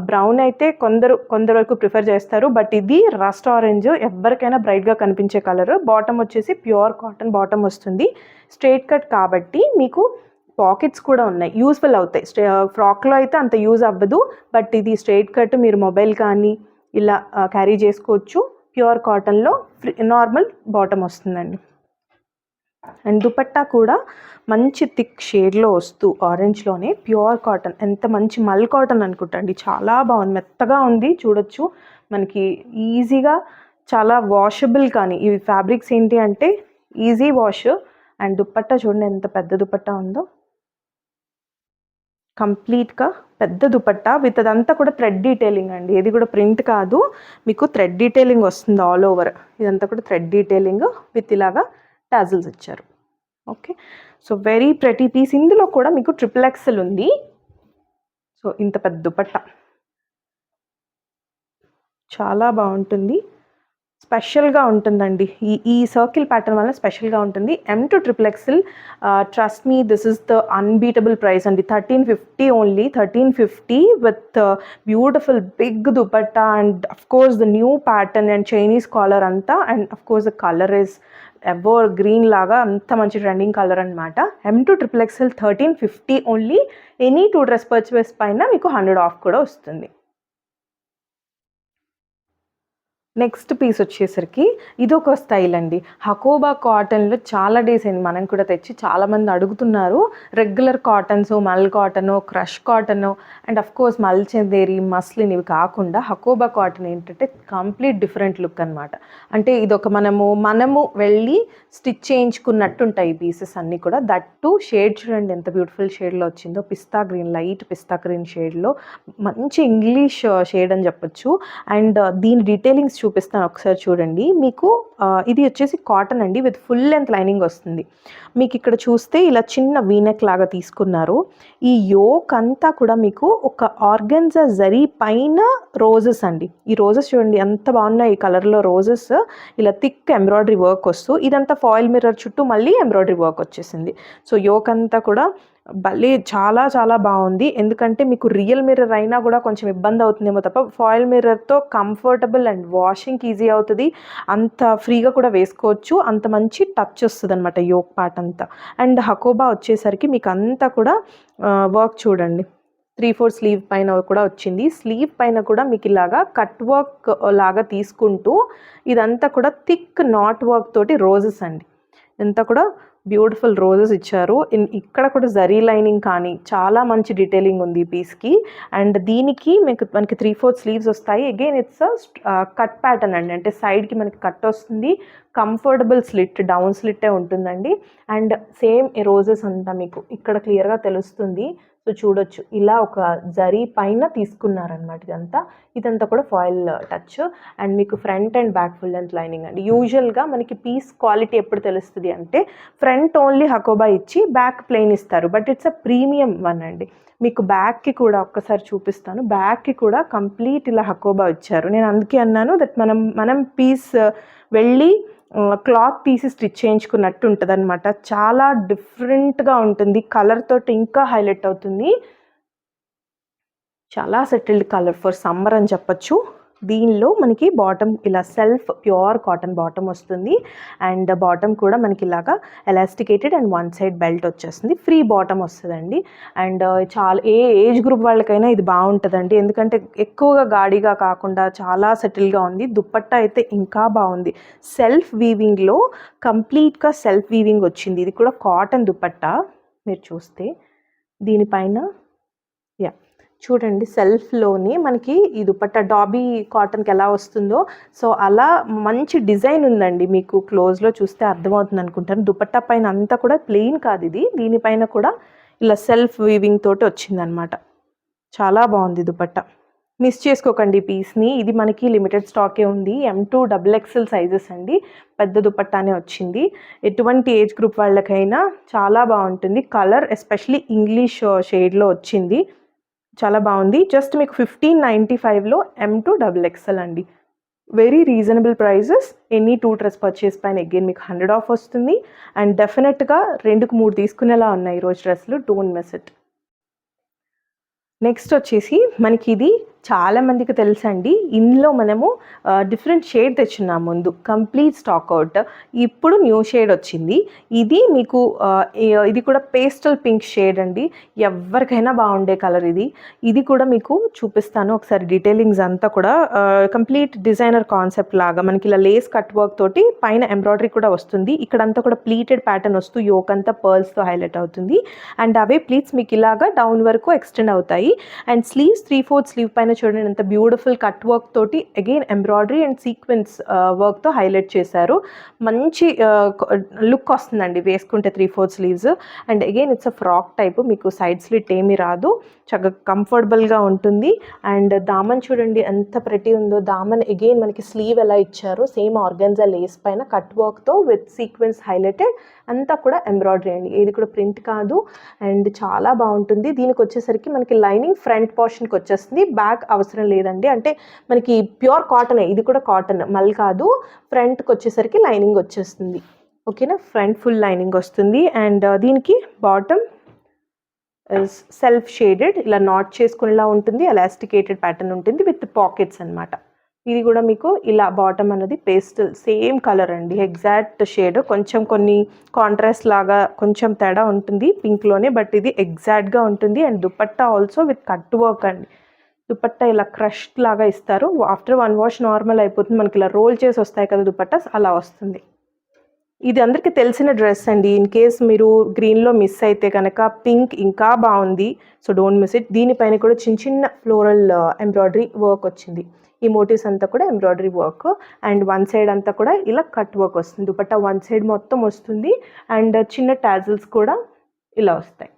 బ్రౌన్ అయితే కొందరు వరకు ప్రిఫర్ చేస్తారు, బట్ ఇది రస్ట్ ఆరెంజ్, ఎవరికైనా బ్రైట్గా కనిపించే కలర్. బాటమ్ వచ్చేసి ప్యూర్ కాటన్ బాటమ్ వస్తుంది. స్ట్రైట్ కట్ కాబట్టి మీకు పాకెట్స్ కూడా ఉన్నాయి, యూస్ఫుల్ అవుతాయి. ఫ్రాక్లో అయితే అంత యూజ్ అవ్వదు, బట్ ఇది స్ట్రైట్ కట్, మీరు మొబైల్ కానీ ఇలా క్యారీ చేసుకోవచ్చు. ప్యూర్ కాటన్లో నార్మల్ బాటమ్ వస్తుందండి. అండ్ దుపట్టా కూడా మంచి థిక్ షేడ్లో వస్తూ ఆరెంజ్లోనే ప్యూర్ కాటన్, ఎంత మంచి మల్ కాటన్ అనుకుంటండి, చాలా బాగుంది, మెత్తగా ఉంది. చూడొచ్చు మనకి ఈజీగా, చాలా వాషబుల్. కానీ ఈ ఫ్యాబ్రిక్స్ ఏంటి అంటే ఈజీ వాష్. అండ్ దుపట్టా చూడండి ఎంత పెద్ద దుపట్టా ఉందో, కంప్లీట్గా పెద్ద దుపట్టా విత్ అదంతా కూడా థ్రెడ్ డీటెయిలింగ్ అండి. ఇది కూడా ప్రింట్ కాదు, మీకు థ్రెడ్ డీటెయిలింగ్ వస్తుంది ఆల్ ఓవర్. ఇదంతా కూడా థ్రెడ్ డీటెయిలింగ్ విత్ ఇలాగా టాజిల్స్ ఇచ్చారు. Okay, so very pretty piece. ఇందులో కూడా మీకు XXL ఉంది. సో ఇంత పెద్ద దుపట్టా చాలా బాగుంటుంది, స్పెషల్గా ఉంటుందండి. ఈ సర్కిల్ ప్యాటర్న్ వల్ల స్పెషల్గా ఉంటుంది. M to XXL, trust me, this is the unbeatable price అండి. 1350 only, 1350 with beautiful big dupatta and of course the new pattern and Chinese collar అంతా. And of course the colour is evergreen లాగా, అంత మంచి ట్రెండింగ్ కలర్ అనమాట. M to XXL 1350 only. Any 2 dress purchase పైన మీకు 100 ఆఫ్ కూడా వస్తుంది. నెక్స్ట్ పీస్ వచ్చేసరికి ఇది ఒక స్టైల్ అండి. హకోబా కాటన్లో చాలా డేస్ అయింది మనం కూడా తెచ్చి, చాలామంది అడుగుతున్నారు. రెగ్యులర్ కాటన్స్, మల్ cotton, crush cotton and of course మల్ చందేరి, మస్లిన్ ఇవి కాకుండా హకోబా కాటన్ ఏంటంటే కంప్లీట్ డిఫరెంట్ లుక్ అనమాట. అంటే ఇదొక మనము వెళ్ళి స్టిచ్ చేయించుకున్నట్టు ఉంటాయి ఈ పీసెస్ అన్నీ కూడా. దట్టు షేడ్ చూడండి ఎంత బ్యూటిఫుల్ షేడ్లో వచ్చిందో, పిస్తా గ్రీన్, లైట్ పిస్తా గ్రీన్ షేడ్లో, మంచి ఇంగ్లీష్ షేడ్ అని చెప్పొచ్చు. అండ్ దీని డీటెయిలింగ్స్ చూపిస్తాను ఒకసారి చూడండి. మీకు ఇది వచ్చేసి కాటన్ అండి విత్ ఫుల్ లెంత్ లైనింగ్ వస్తుంది. మీకు ఇక్కడ చూస్తే ఇలా చిన్న వీనెక్ లాగా తీసుకున్నారు. ఈ యోక్ అంతా కూడా మీకు ఒక ఆర్గన్జా జరీ పైన రోజెస్ అండి. ఈ రోజెస్ చూడండి ఎంత బాగున్నాయి, ఈ కలర్లో రోజెస్ ఇలా థిక్ ఎంబ్రాయిడరీ వర్క్ వస్తూ, ఇదంతా ఫాయిల్ మిర్రర్ చుట్టూ మళ్ళీ ఎంబ్రాయిడరీ వర్క్ వచ్చేసింది. సో యోక్ అంతా కూడా భలే చాలా చాలా బాగుంది. ఎందుకంటే మీకు రియల్ మిర్రర్ అయినా కూడా కొంచెం ఇబ్బంది అవుతుందేమో తప్ప ఫాయిల్ మిర్రర్తో కంఫర్టబుల్ అండ్ వాషింగ్కి ఈజీ అవుతుంది. అంత ఫ్రీగా కూడా వేసుకోవచ్చు. అంత మంచి టచ్ వస్తుంది అనమాట యోక్ పార్ట్ అంతా. అండ్ హకోబా వచ్చేసరికి మీకు అంతా కూడా వర్క్ చూడండి 3/4 స్లీవ్ పైన కూడా వచ్చింది. స్లీవ్ పైన కూడా మీకు ఇలాగా కట్ వర్క్ లాగా తీసుకుంటూ ఇదంతా కూడా థిక్ నాట్ వర్క్ తోటి రోజెస్ అండి. ఇదంతా కూడా బ్యూటిఫుల్ రోజెస్ ఇచ్చారు. ఇక్కడ కూడా జరీ లైనింగ్ కానీ చాలా మంచి డీటెయిలింగ్ ఉంది ఈ పీస్కి. అండ్ దీనికి మనకి 3/4 స్లీవ్స్ వస్తాయి. అగైన్ ఇట్స్ కట్ ప్యాటర్న్ అండి, అంటే సైడ్కి మనకి కట్ వస్తుంది. కంఫర్టబుల్ స్లిట్, డౌన్ స్లిట్టే ఉంటుందండి. అండ్ సేమ్ రోజెస్ అంతా మీకు ఇక్కడ క్లియర్గా తెలుస్తుంది. సో చూడొచ్చు ఇలా ఒక జరీ పైన తీసుకున్నారనమాట. ఇదంతా కూడా ఫాయిల్ టచ్. అండ్ మీకు front and back full length lining అండి. యూజువల్గా మనకి పీస్ క్వాలిటీ ఎప్పుడు తెలుస్తుంది అంటే ఫ్రంట్ ఓన్లీ హకోబా ఇచ్చి బ్యాక్ ప్లెయిన్ ఇస్తారు. But it's a premium one అండి. మీకు బ్యాక్కి కూడా ఒక్కసారి చూపిస్తాను. బ్యాక్కి కూడా కంప్లీట్ ఇలా హకోబా ఇచ్చారు. నేను అందుకే అన్నాను దట్ మనం పీస్ వెళ్ళి క్లాత్ తీసి స్టిచ్ చేయించుకున్నట్టు ఉంటుంది అనమాట. చాలా డిఫరెంట్గా ఉంటుంది. కలర్ తోటి ఇంకా హైలైట్ అవుతుంది. చాలా సెటిల్డ్ కలర్ ఫర్ సమ్మర్ అని చెప్పచ్చు. దీనిలో మనకి బాటమ్ ఇలా సెల్ఫ్ ప్యూర్ కాటన్ బాటమ్ వస్తుంది. అండ్ బాటమ్ కూడా మనకి ఇలాగా elasticated and one side belt వచ్చేస్తుంది. ఫ్రీ బాటమ్ వస్తుందండి. అండ్ చాలా ఏ ఏజ్ గ్రూప్ వాళ్ళకైనా ఇది బాగుంటుందండి. ఎందుకంటే ఎక్కువగా గాడిగా కాకుండా చాలా సెటిల్గా ఉంది. దుప్పట్టా అయితే ఇంకా బాగుంది. సెల్ఫ్ వీవింగ్లో కంప్లీట్గా సెల్ఫ్ వీవింగ్ వచ్చింది. ఇది కూడా కాటన్ దుప్పట్టా. మీరు చూస్తే దీనిపైన చూడండి సెల్ఫ్లోనే మనకి ఈ దుపట్టా డాబీ కాటన్కి ఎలా వస్తుందో సో అలా మంచి డిజైన్ ఉందండి. మీకు క్లోజ్లో చూస్తే అర్థమవుతుంది అనుకుంటాను. దుపట్టా పైన అంతా కూడా ప్లెయిన్ కాదు ఇది. దీనిపైన కూడా ఇలా సెల్ఫ్ వీవింగ్ తోటి వచ్చిందనమాట. చాలా బాగుంది దుపట్టా. మిస్ చేసుకోకండి ఈ పీస్ని. ఇది మనకి లిమిటెడ్ స్టాకే ఉంది. M2 XXL సైజెస్ అండి. పెద్ద దుపట్టానే వచ్చింది. ఎటువంటి ఏజ్ గ్రూప్ వాళ్ళకైనా చాలా బాగుంటుంది. కలర్ ఎస్పెషలీ ఇంగ్లీష్ షేడ్లో వచ్చింది. చాలా బాగుంది. జస్ట్ మీకు 1595లో M2 XXL అండి. Very reasonable prices. Any 2 dress purchase పైన అగైన్ మీకు 100 ఆఫ్ వస్తుంది. అండ్ డెఫినెట్గా 2కు 3 తీసుకునేలా ఉన్నాయి ఈరోజు డ్రెస్లు. Don't miss it. నెక్స్ట్ వచ్చేసి మనకి ఇది చాలామందికి తెలుసండి. ఇందులో మనము డిఫరెంట్ షేడ్ తెచ్చున్నాం ముందు. Complete stock out. ఇప్పుడు న్యూ షేడ్ వచ్చింది. ఇది మీకు ఇది కూడా పేస్టల్ పింక్ షేడ్ అండి. ఎవరికైనా బాగుండే కలర్ ఇది. ఇది కూడా మీకు చూపిస్తాను ఒకసారి. డీటెయిలింగ్స్ అంతా కూడా కంప్లీట్ డిజైనర్ కాన్సెప్ట్ లాగా మనకి ఇలా లేస్ కట్ వర్క్ తోటి పైన ఎంబ్రాయిడరీ కూడా వస్తుంది. ఇక్కడంతా కూడా ప్లీటెడ్ ప్యాటర్న్ వస్తూ యోక్ అంతా పర్ల్స్తో హైలైట్ అవుతుంది. అండ్ అవే ప్లీట్స్ మీకు ఇలాగా డౌన్ వరకు ఎక్స్టెండ్ అవుతాయి. అండ్ స్లీవ్స్ 3/4 స్లీవ్ పైన చూడండి ఎంత బ్యూటిఫుల్ కట్ వర్క్ తోటి అగైన్ ఎంబ్రాయిడరీ అండ్ సీక్వెన్స్ వర్క్తో హైలైట్ చేశారు. మంచి లుక్ వస్తుందండి వేసుకుంటే 3/4 sleeves. And again it's a frock type. మీకు సైడ్ స్లిట్ ఏమీ రాదు. చక్కగా కంఫర్టబుల్గా ఉంటుంది. అండ్ దామన్ చూడండి ఎంత ప్రెటీ ఉందో. దామన్ అగైన్ మనకి స్లీవ్ ఎలా ఇచ్చారో సేమ్ ఆర్గన్జా లేస్ పైన కట్ వర్క్తో విత్ సీక్వెన్స్ హైలైటెడ్. అంతా కూడా ఎంబ్రాయిడరీ అండి. ఇది కూడా ప్రింట్ కాదు. అండ్ చాలా బాగుంటుంది. దీనికి వచ్చేసరికి మనకి లైనింగ్ ఫ్రంట్ పోర్షన్కి వచ్చేస్తుంది. బ్యాక్ అవసరం లేదండి. అంటే మనకి ప్యూర్ కాటనే. ఇది కూడా కాటన్ మళ్ళీ కాదు. ఫ్రంట్కి వచ్చేసరికి లైనింగ్ వచ్చేస్తుంది. ఓకేనా, ఫ్రంట్ ఫుల్ లైనింగ్ వస్తుంది. అండ్ దీనికి బాటమ్ సెల్ఫ్ షేడెడ్ ఇలా నాట్ చేసుకునేలా ఉంటుంది. ఎలాస్టికేటెడ్ ప్యాటర్న్ ఉంటుంది విత్ పాకెట్స్ అనమాట. ఇది కూడా మీకు ఇలా బాటమ్ అనేది పేస్టల్ సేమ్ కలర్ అండి. Exact shade. కొంచెం కొన్ని కాంట్రాస్ట్ లాగా కొంచెం తేడా ఉంటుంది పింక్లోనే. బట్ ఇది ఎగ్జాక్ట్గా ఉంటుంది. And dupatta also with cut work అండి. దుపట్టా ఇలా క్రష్ లాగా ఇస్తారు. ఆఫ్టర్ 1 వాష్ నార్మల్ అయిపోతుంది. మనకి ఇలా రోల్ చేసి వస్తాయి కదా దుపట్టాస్, అలా వస్తుంది. ఇది అందరికీ తెలిసిన డ్రెస్ అండి. ఇన్ కేస్ మీరు గ్రీన్లో మిస్ అయితే కనుక పింక్ ఇంకా బాగుంది. So don't miss it. దీనిపైన కూడా చిన్న చిన్న ఫ్లోరల్ ఎంబ్రాయిడరీ వర్క్ వచ్చింది. ఈ మోటివ్స్ అంతా కూడా embroidery work. And one side అంతా కూడా ఇలా కట్ వర్క్ వస్తుంది. దుపట్టా వన్ సైడ్ మొత్తం వస్తుంది. అండ్ చిన్న టాజిల్స్ కూడా ఇలా వస్తాయి.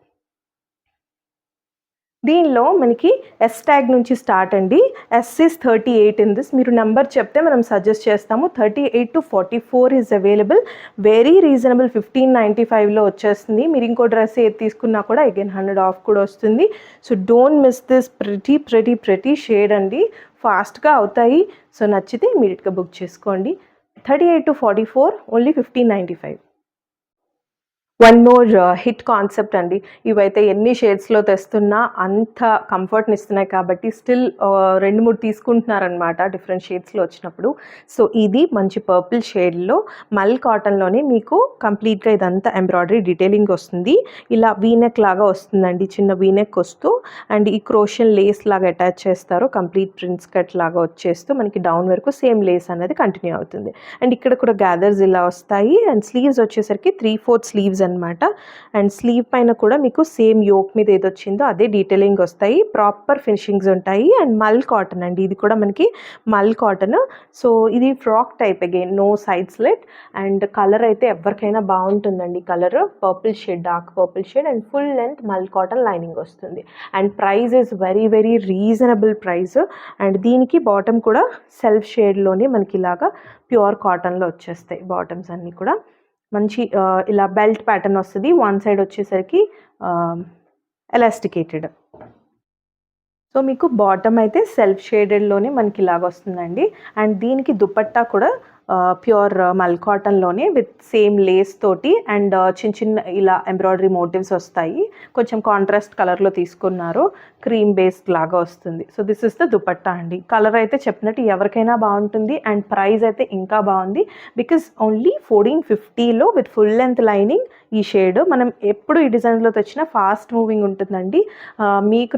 దీనిలో మనకి ఎస్ ట్యాగ్ నుంచి స్టార్ట్ అండి. S is 38 in this. మీరు నెంబర్ చెప్తే మనం సజెస్ట్ చేస్తాము. 38 to 44 is available. Very reasonable. 1595లో వచ్చేస్తుంది. మీరు ఇంకో డ్రెస్ ఏది తీసుకున్నా కూడా అగైన్ 100 ఆఫ్ కూడా వస్తుంది. So don't miss this pretty shade అండి. ఫాస్ట్గా అవుతాయి. సో నచ్చితే ఇమీడియట్గా బుక్ చేసుకోండి. 38 to 44 only 1595. One more hit concept అండి. ఇవైతే ఎన్ని షేడ్స్లో తెస్తున్నా అంత కంఫర్ట్ని ఇస్తున్నాయి కాబట్టి స్టిల్ 2-3 తీసుకుంటున్నారనమాట డిఫరెంట్ షేడ్స్లో వచ్చినప్పుడు. సో ఇది మంచి పర్పుల్ షేడ్లో మల్ కాటన్లోనే మీకు కంప్లీట్గా ఇదంతా ఎంబ్రాయిడరీ డీటెయిలింగ్ వస్తుంది. ఇలా వీనెక్ లాగా వస్తుందండి, చిన్న వీనెక్ వస్తూ అండ్ ఈ క్రోషియన్ లేస్ లాగా అటాచ్ చేస్తారు. కంప్లీట్ ప్రిన్స్ కట్ లాగా వచ్చేస్తూ మనకి డౌన్ వరకు సేమ్ లేస్ అనేది కంటిన్యూ అవుతుంది. అండ్ ఇక్కడ కూడా గ్యాదర్స్ ఇలా వస్తాయి. అండ్ స్లీవ్స్ వచ్చేసరికి 3/4 స్లీవ్స్ అనమాట. అండ్ స్లీవ్ పైన కూడా మీకు సేమ్ యోక్ మీద ఏది వచ్చిందో అదే డీటెయిలింగ్ వస్తాయి. ప్రాపర్ ఫినిషింగ్స్ ఉంటాయి. అండ్ మల్ కాటన్ అండి, ఇది కూడా మనకి మల్ కాటన్. సో ఇది frock type, again no side slit. And colour అయితే ఎవరికైనా బాగుంటుందండి. Colour purple shade, dark purple shade and full length mul cotton lining వస్తుంది. And price is very very reasonable price. And దీనికి బాటమ్ కూడా సెల్ఫ్ షేడ్లోనే మనకి ఇలాగా ప్యూర్ కాటన్లో వచ్చేస్తాయి బాటమ్స్ అన్నీ కూడా. మంచి ఇలా బెల్ట్ ప్యాటర్న్ వస్తుంది. వన్ సైడ్ వచ్చేసరికి ఎలాస్టికేటెడ్. సో మీకు బాటమ్ అయితే సెల్ఫ్ షేడెడ్లోనే మనకి ఇలాగ వస్తుందండి. అండ్ దీనికి దుపట్టా కూడా ప్యూర్ మల్ కాటన్లోనే విత్ సేమ్ లేస్ తోటి అండ్ చిన్న చిన్న ఇలా ఎంబ్రాయిడరీ మోటివ్స్ వస్తాయి. కొంచెం కాంట్రాస్ట్ కలర్లో తీసుకున్నారు. క్రీమ్ బేస్డ్ లాగా వస్తుంది. So this is the dupatta అండి. కలర్ అయితే చెప్పినట్టు ఎవరికైనా బాగుంటుంది. అండ్ ప్రైస్ అయితే ఇంకా బాగుంది. బికాజ్ ఓన్లీ 1450లో విత్ ఫుల్ లెంత్ లైనింగ్ ఈ షేడ్. మనం ఎప్పుడు ఈ డిజైన్స్లో తెచ్చినా ఫాస్ట్ మూవింగ్ ఉంటుందండి. మీకు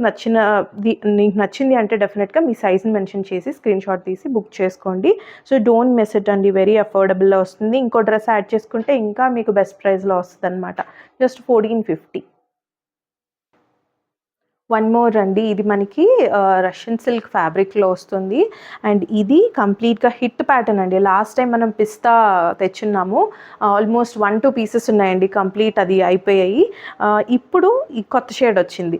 నచ్చింది అంటే డెఫినెట్గా మీ సైజ్ని మెన్షన్ చేసి స్క్రీన్ షాట్ తీసి బుక్ చేసుకోండి. సో డోంట్ మిస్ ఇట్ అండి. వెరీ అఫోర్డబుల్లో వస్తుంది. ఇంకో డ్రెస్ యాడ్ చేసుకుంటే ఇంకా మీకు బెస్ట్ ప్రైస్లో వస్తుంది అనమాట. జస్ట్ 1450. వన్ మోర్ అండి. ఇది మనకి రష్యన్ సిల్క్ ఫ్యాబ్రిక్లో వస్తుంది. అండ్ ఇది కంప్లీట్గా హిట్ ప్యాటర్న్ అండి. లాస్ట్ టైం మనం పిస్తా తెచ్చున్నాము. ఆల్మోస్ట్ 1-2 పీసెస్ ఉన్నాయండి, కంప్లీట్ అది అయిపోయాయి. ఇప్పుడు ఈ కొత్త షేడ్ వచ్చింది.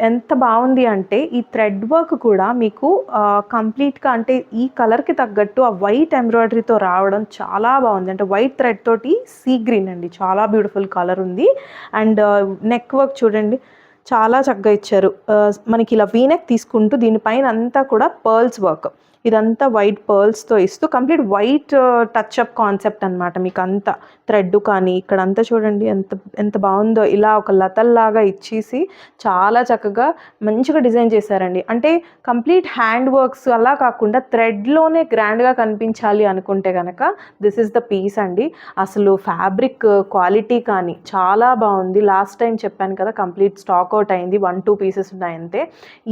ఎంత బాగుంది అంటే ఈ థ్రెడ్ వర్క్ కూడా మీకు కంప్లీట్గా అంటే ఈ కలర్కి తగ్గట్టు ఆ వైట్ ఎంబ్రాయిడరీతో రావడం చాలా బాగుంది. అంటే వైట్ థ్రెడ్ తోటి సీ గ్రీన్ అండి, చాలా బ్యూటిఫుల్ కలర్ ఉంది. అండ్ నెక్ వర్క్ చూడండి, చాలా చక్కగా ఇచ్చారు. మనకి ఇలా వీనెక్ తీసుకుంటూ దీనిపైన అంతా కూడా పర్ల్స్ వర్క్, ఇదంతా వైట్ పర్ల్స్తో ఇస్తూ కంప్లీట్ వైట్ టచ్అప్ కాన్సెప్ట్ అనమాట. మీకు అంతా థ్రెడ్ కానీ ఇక్కడంతా చూడండి ఎంత బాగుందో. ఇలా ఒక లతల్లాగా ఇచ్చేసి చాలా చక్కగా మంచిగా డిజైన్ చేశారండి. అంటే కంప్లీట్ హ్యాండ్ వర్క్స్ అలా కాకుండా థ్రెడ్లోనే గ్రాండ్గా కనిపించాలి అనుకుంటే కనుక దిస్ ఇస్ ద పీస్ అండి. అసలు ఫ్యాబ్రిక్ క్వాలిటీ కానీ చాలా బాగుంది. లాస్ట్ టైం చెప్పాను కదా, కంప్లీట్ స్టాక్ అవుట్ అయింది. 1-2 పీసెస్ ఉన్నాయంతే.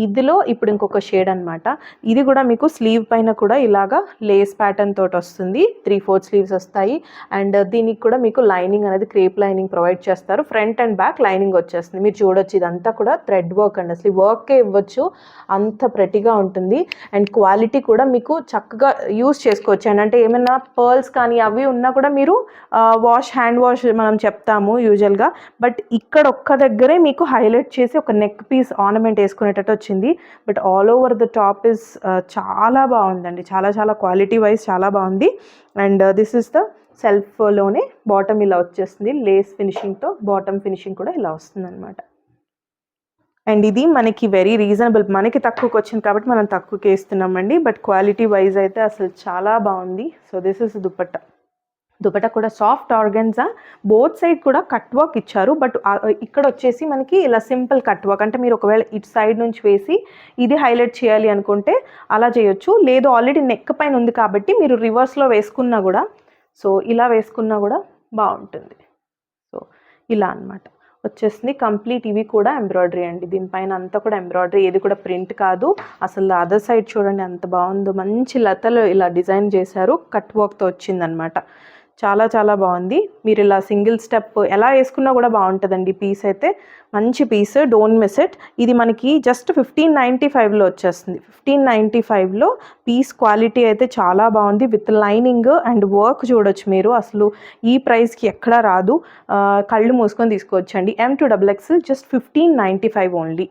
ఇదిలో ఇప్పుడు ఇంకొక షేడ్ అనమాట. ఇది కూడా మీకు స్లీవ్ పైన కూడా ఇలాగా లేస్ ప్యాటర్న్ తోటి వస్తుంది. 3/4 స్లీవ్స్ వస్తాయి. అండ్ దీనికి కూడా మీకు లైనింగ్ అనేది క్రేప్ లైనింగ్ ప్రొవైడ్ చేస్తారు. ఫ్రంట్ అండ్ బ్యాక్ లైనింగ్ వచ్చేస్తుంది. మీరు చూడొచ్చు ఇదంతా కూడా థ్రెడ్ వర్క్ అండి. అసలు వర్కే ఇవ్వచ్చు, అంత ప్రెటీగా ఉంటుంది. అండ్ క్వాలిటీ కూడా మీకు చక్కగా యూస్ చేసుకోవచ్చు. అండ్ అంటే ఏమైనా పర్ల్స్ కానీ అవి ఉన్నా కూడా మీరు హ్యాండ్ వాష్ మనం చెప్తాము యూజువల్గా. బట్ ఇక్కడ ఒక్క దగ్గరే మీకు హైలైట్ చేసి ఒక నెక్ పీస్ ఆర్నమెంట్ వేసుకునేటట్టు వచ్చింది. But all over the top is చాలా బాగుందండి. చాలా చాలా క్వాలిటీ వైజ్ చాలా బాగుంది. అండ్ దిస్ ఇస్ ద సెల్ఫ్లోనే బాటమ్ ఇలా వచ్చేస్తుంది. లేస్ ఫినిషింగ్తో బాటమ్ ఫినిషింగ్ కూడా ఇలా వస్తుంది అనమాట. అండ్ ఇది మనకి వెరీ రీజనబుల్, మనకి తక్కువకి వచ్చింది కాబట్టి మనం తక్కువకి వేస్తున్నామండి. బట్ క్వాలిటీ వైజ్ అయితే అసలు చాలా బాగుంది. సో దిస్ ఇస్ దుపట్టా కూడా సాఫ్ట్ ఆర్గన్జా, బోత్ సైడ్ కూడా కట్ వర్క్ ఇచ్చారు. బట్ ఇక్కడ వచ్చేసి మనకి ఇలా సింపుల్ కట్ వర్క్. అంటే మీరు ఒకవేళ ఇటు సైడ్ నుంచి వేసి ఇది హైలైట్ చేయాలి అనుకుంటే అలా చేయొచ్చు. లేదు ఆల్రెడీ నెక్ పైన ఉంది కాబట్టి మీరు రివర్స్లో వేసుకున్నా కూడా, సో ఇలా వేసుకున్నా కూడా బాగుంటుంది. సో ఇలా అనమాట వచ్చేసింది కంప్లీట్. ఇవి కూడా ఎంబ్రాయిడరీ అండి. దీనిపైన అంతా కూడా ఎంబ్రాయిడరీ, ఏది కూడా ప్రింట్ కాదు. అసలు అదర్ సైడ్ చూడండి ఎంత బాగుందో. మంచి లతలు ఇలా డిజైన్ చేశారు, కట్ వర్క్తో వచ్చిందనమాట. చాలా చాలా బాగుంది. మీరు ఇలా సింగిల్ స్టెప్ ఎలా వేసుకున్నా కూడా బాగుంటుందండి. పీస్ అయితే మంచి పీస్, డోంట్ మిస్ ఇట్. ఇది మనకి జస్ట్ 1595లో వచ్చేస్తుంది. 1595లో పీస్ క్వాలిటీ అయితే చాలా బాగుంది. విత్ లైనింగ్ అండ్ వర్క్ చూడొచ్చు మీరు. అసలు ఈ ప్రైస్కి ఎక్కడా రాదు. కళ్ళు మూసుకొని తీసుకోవచ్చండి. M2XX just 1595 only.